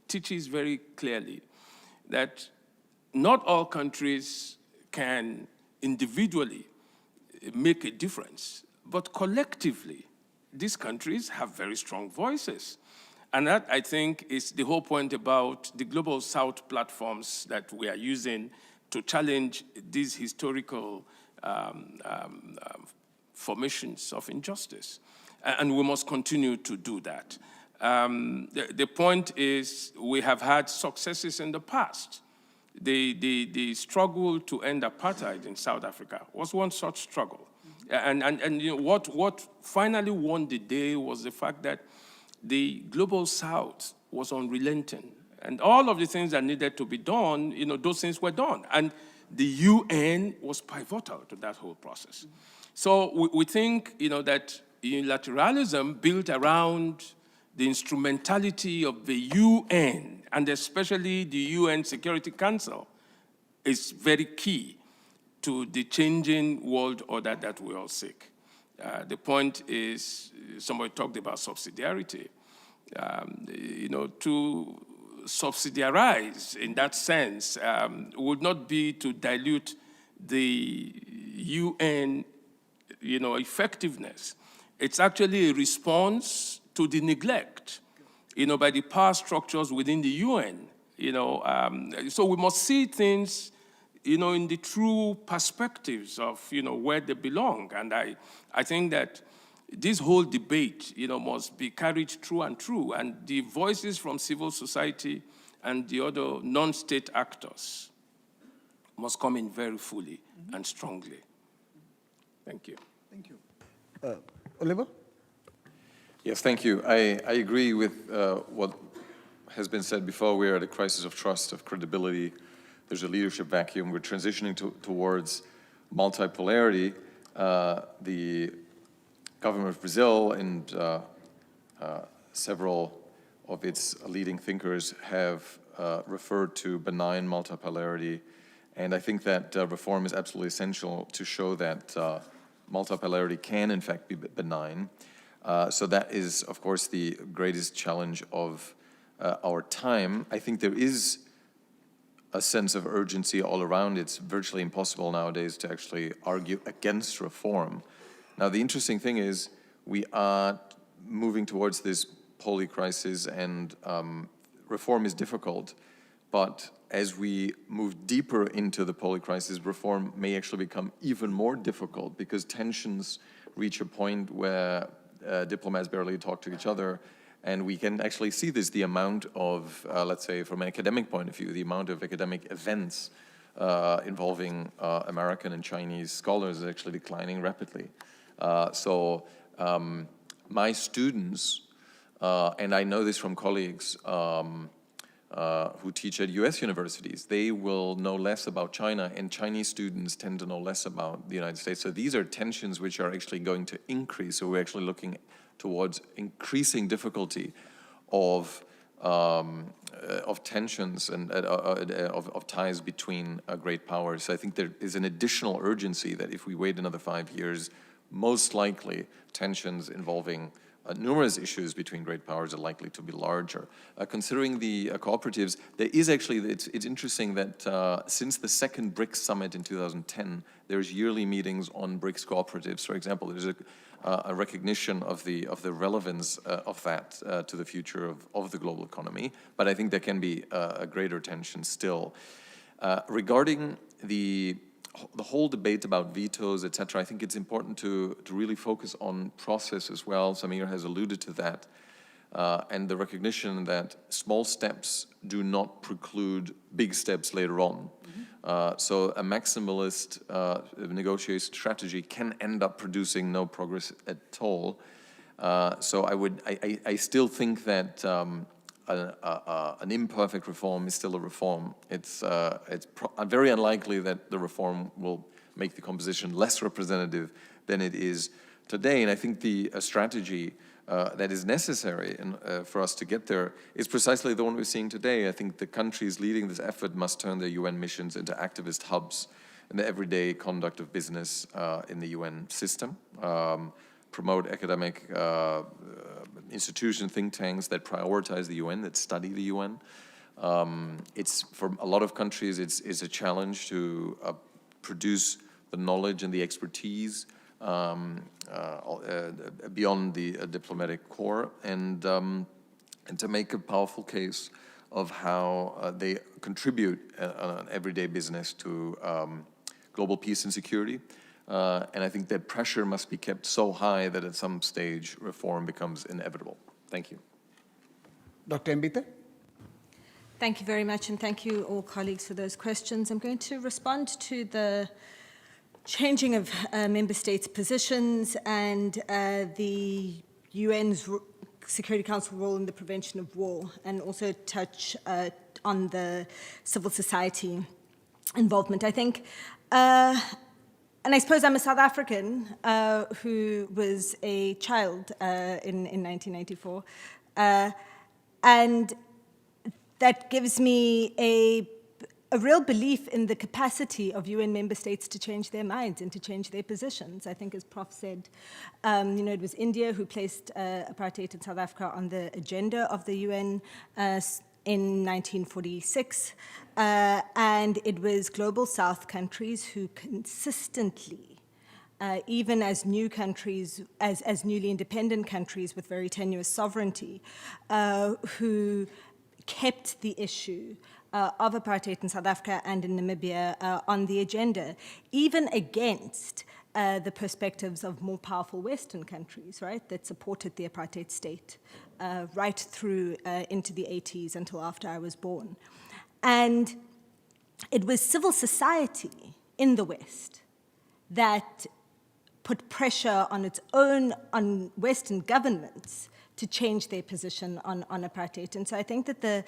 teaches very clearly that not all countries can individually make a difference, but collectively, these countries have very strong voices. And that, I think, is the whole point about the Global South platforms that we are using to challenge these historical formations of injustice. And we must continue to do that. The point is, we have had successes in the past. The struggle to end apartheid in South Africa was one such struggle. And what finally won the day was the fact that the Global South was unrelenting. And all of the things that needed to be done, those things were done. And the UN was pivotal to that whole process. So we think, that unilateralism built around the instrumentality of the UN, and especially the UN Security Council, is very key to the changing world order that we all seek. The point is, somebody talked about subsidiarity. To subsidiarize in that sense would not be to dilute the UN, effectiveness. It's actually a response to the neglect, by the power structures within the UN. So we must see things, in the true perspectives of, where they belong. And I think that this whole debate, must be carried through and through, and the voices from civil society and the other non-state actors must come in very fully and strongly. Thank you. Thank you. Oliver? Yes, thank you. I agree with what has been said before. We are at a crisis of trust, of credibility. There's a leadership vacuum. We're transitioning towards multipolarity. The government of Brazil and several of its leading thinkers have referred to benign multipolarity. And I think that reform is absolutely essential to show that multipolarity can, in fact, be benign. So that is, of course, the greatest challenge of our time. I think there is a sense of urgency all around. It's virtually impossible nowadays to actually argue against reform. Now, the interesting thing is we are moving towards this poly-crisis, and reform is difficult. But as we move deeper into the poly-crisis, reform may actually become even more difficult because tensions reach a point where diplomats barely talk to each other. And we can actually see this, the amount of, let's say, from an academic point of view, the amount of academic events involving American and Chinese scholars is actually declining rapidly. So my students, and I know this from colleagues who teach at US universities, they will know less about China, and Chinese students tend to know less about the United States. So these are tensions which are actually going to increase. So we're actually looking towards increasing difficulty of tensions and of ties between great powers. So I think there is an additional urgency that if we wait another 5 years, most likely tensions involving numerous issues between great powers are likely to be larger. Considering the cooperatives, there is actually, it's interesting that since the second BRICS summit in 2010, there's yearly meetings on BRICS cooperatives. For example, there's a recognition of the relevance of that to the future of the global economy, but I think there can be a greater tension still. Regarding the whole debate about vetoes, etc., I think it's important to really focus on process as well. Samir has alluded to that, and the recognition that small steps do not preclude big steps later on. So a maximalist negotiation strategy can end up producing no progress at all. So I still think that an imperfect reform is still a reform. It's very unlikely that the reform will make the composition less representative than it is today. And I think the strategy that is necessary for us to get there is precisely the one we're seeing today. I think the countries leading this effort must turn their UN missions into activist hubs in the everyday conduct of business in the UN system, promote academic institution think tanks that prioritize the UN, that study the UN. It's, for a lot of countries, it's a challenge to produce the knowledge and the expertise beyond the diplomatic corps, and to make a powerful case of how they contribute on everyday business to global peace and security. And I think that pressure must be kept so high that at some stage reform becomes inevitable. Thank you. Dr. Mbite? Thank you very much, and thank you all colleagues for those questions. I'm going to respond to the changing of member states' positions and the UN's Security Council role in the prevention of war, and also touch on the civil society involvement. I think, and I suppose I'm a South African who was a child in 1994, and that gives me a real belief in the capacity of UN member states to change their minds and to change their positions. I think, as Prof said, it was India who placed apartheid in South Africa on the agenda of the UN in 1946, and it was global South countries who consistently, even as new countries, as newly independent countries with very tenuous sovereignty, who kept the issue of apartheid in South Africa and in Namibia on the agenda, even against the perspectives of more powerful Western countries, right, that supported the apartheid state right through into the 80s until after I was born. And it was civil society in the West that put pressure on its own, on Western governments, to change their position on apartheid. And so I think that the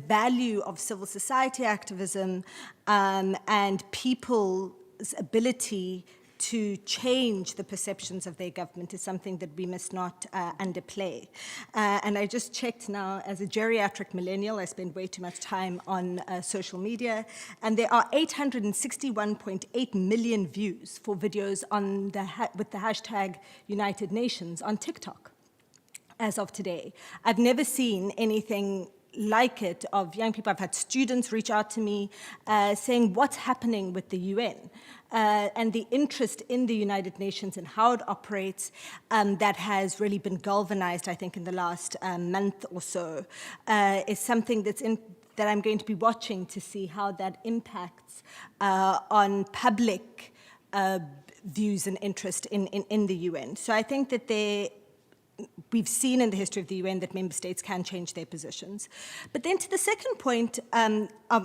value of civil society activism and people's ability to change the perceptions of their government is something that we must not underplay. And I just checked now, as a geriatric millennial, I spend way too much time on social media, and there are 861.8 million views for videos on with the hashtag United Nations on TikTok. As of today, I've never seen anything like it of young people. I've had students reach out to me saying what's happening with the UN and the interest in the United Nations and how it operates that has really been galvanized, I think, in the last month or so, is something that I'm going to be watching to see how that impacts on public views and interest in the UN. So I think that we've seen in the history of the UN that member states can change their positions. But then to the second point,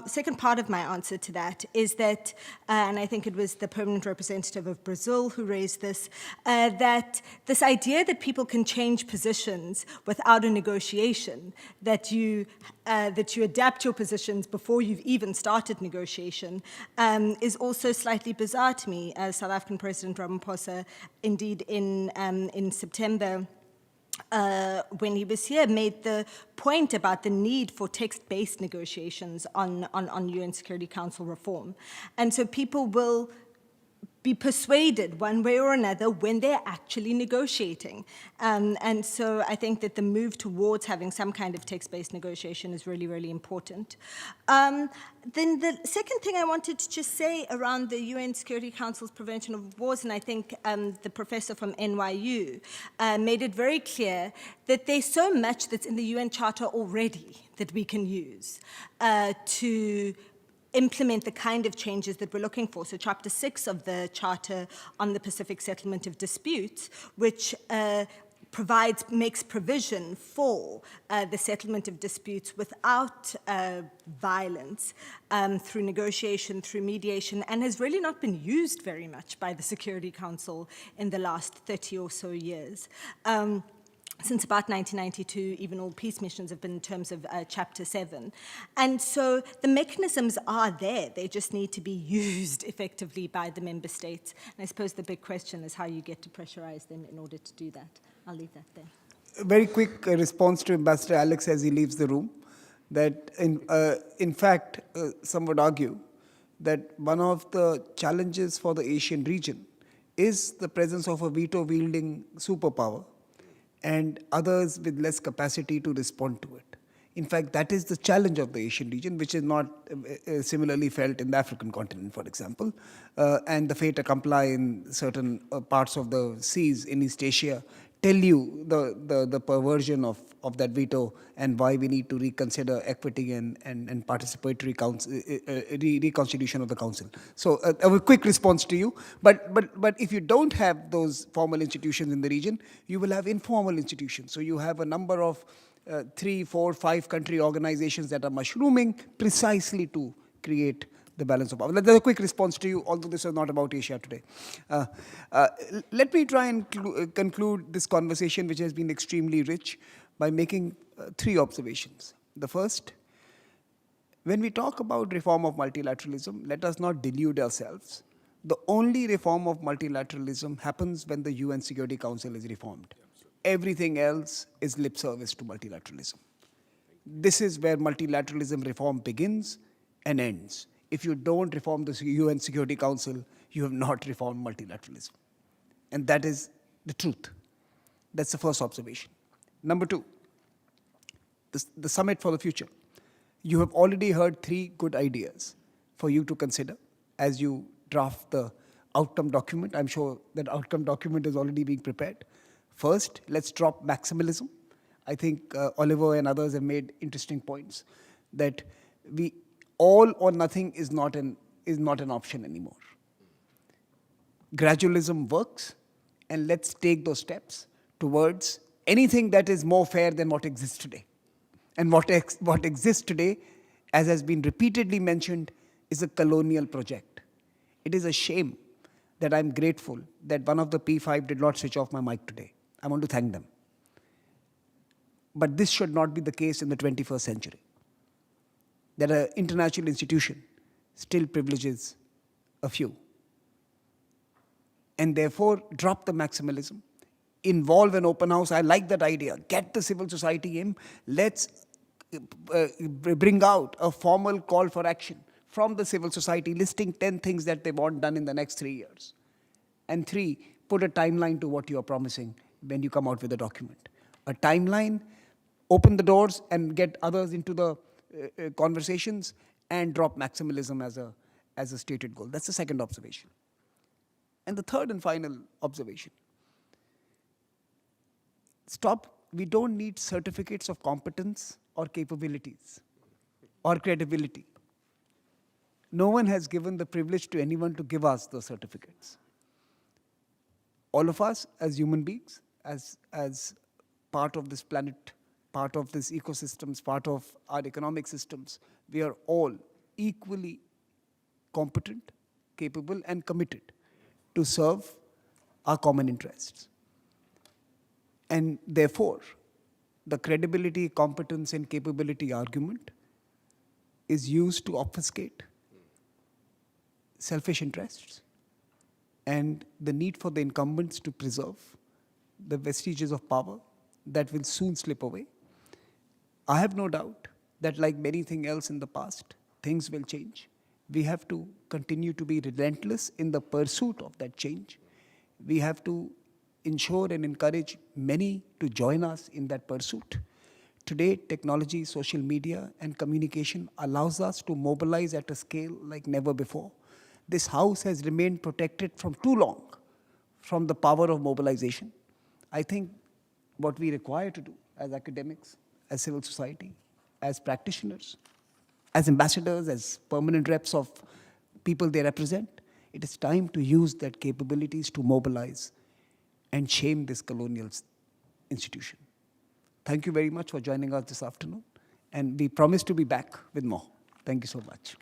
second part of my answer to that is that, and I think it was the permanent representative of Brazil who raised this, that this idea that people can change positions without a negotiation, that you adapt your positions before you've even started negotiation, is also slightly bizarre to me. South African President Ramaphosa, indeed in September, when he was here, made the point about the need for text-based negotiations on UN Security Council reform. And so people will be persuaded one way or another when they're actually negotiating. And so I think that the move towards having some kind of text-based negotiation is really, really important. Then the second thing I wanted to just say around the UN Security Council's prevention of wars, and I think the professor from NYU made it very clear that there's so much that's in the UN Charter already that we can use to implement the kind of changes that we're looking for. So Chapter 6 of the Charter on the Pacific Settlement of Disputes, which makes provision for the settlement of disputes without violence through negotiation, through mediation, and has really not been used very much by the Security Council in the last 30 or so years. since about 1992, even all peace missions have been in terms of Chapter 7. And so the mechanisms are there. They just need to be used effectively by the member states. And I suppose the big question is how you get to pressurize them in order to do that. I'll leave that there. A very quick response to Ambassador Alex as he leaves the room, that in fact, some would argue that one of the challenges for the Asian region is the presence of a veto-wielding superpower and others with less capacity to respond to it. In fact, that is the challenge of the Asian region, which is not similarly felt in the African continent, for example. And the fait accompli in certain parts of the seas in East Asia tell you the perversion of that veto and why we need to reconsider equity and participatory reconstitution of the council. So a quick response to you. But if you don't have those formal institutions in the region, you will have informal institutions. So you have a number of 3, 4, 5 country organizations that are mushrooming precisely to create the balance of power. That's a quick response to you, although this is not about Asia today. Let me try and conclude this conversation, which has been extremely rich, by making 3 observations. The first, when we talk about reform of multilateralism, let us not delude ourselves. The only reform of multilateralism happens when the UN Security Council is reformed. Everything else is lip service to multilateralism. This is where multilateralism reform begins and ends. If you don't reform the UN Security Council, you have not reformed multilateralism. And that is the truth. That's the first observation. Number 2, the summit for the future. You have already heard 3 good ideas for you to consider as you draft the outcome document. I'm sure that outcome document is already being prepared. First, let's drop maximalism. I think Oliver and others have made interesting points that all or nothing is not an option anymore. Gradualism works, and let's take those steps towards anything that is more fair than what exists today. And what exists today, as has been repeatedly mentioned, is a colonial project. It is a shame that I'm grateful that one of the P5 did not switch off my mic today. I want to thank them. But this should not be the case in the 21st century. That an international institution still privileges a few. And therefore, drop the maximalism. Involve an open house. I like that idea. Get the civil society in. Let's bring out a formal call for action from the civil society, listing 10 things that they want done in the next 3 years. And 3, put a timeline to what you are promising when you come out with a document. A timeline, open the doors and get others into the conversations, and drop maximalism as a stated goal. That's the second observation. And the third and final observation. We don't need certificates of competence or capabilities or credibility. No one has given the privilege to anyone to give us those certificates. All of us as human beings, as part of this planet, part of this ecosystems, part of our economic systems, we are all equally competent, capable, and committed to serve our common interests. And therefore, the credibility, competence, and capability argument is used to obfuscate selfish interests and the need for the incumbents to preserve the vestiges of power that will soon slip away. I have no doubt that, like many things else in the past, things will change. We have to continue to be relentless in the pursuit of that change. We have to ensure and encourage many to join us in that pursuit. Today, technology, social media, and communication allows us to mobilize at a scale like never before. This house has remained protected from too long from the power of mobilization. I think what we require to do as academics, as civil society, as practitioners, as ambassadors, as permanent reps of people they represent, it is time to use that capabilities to mobilize and shame this colonial institution. Thank you very much for joining us this afternoon, and we promise to be back with more. Thank you so much.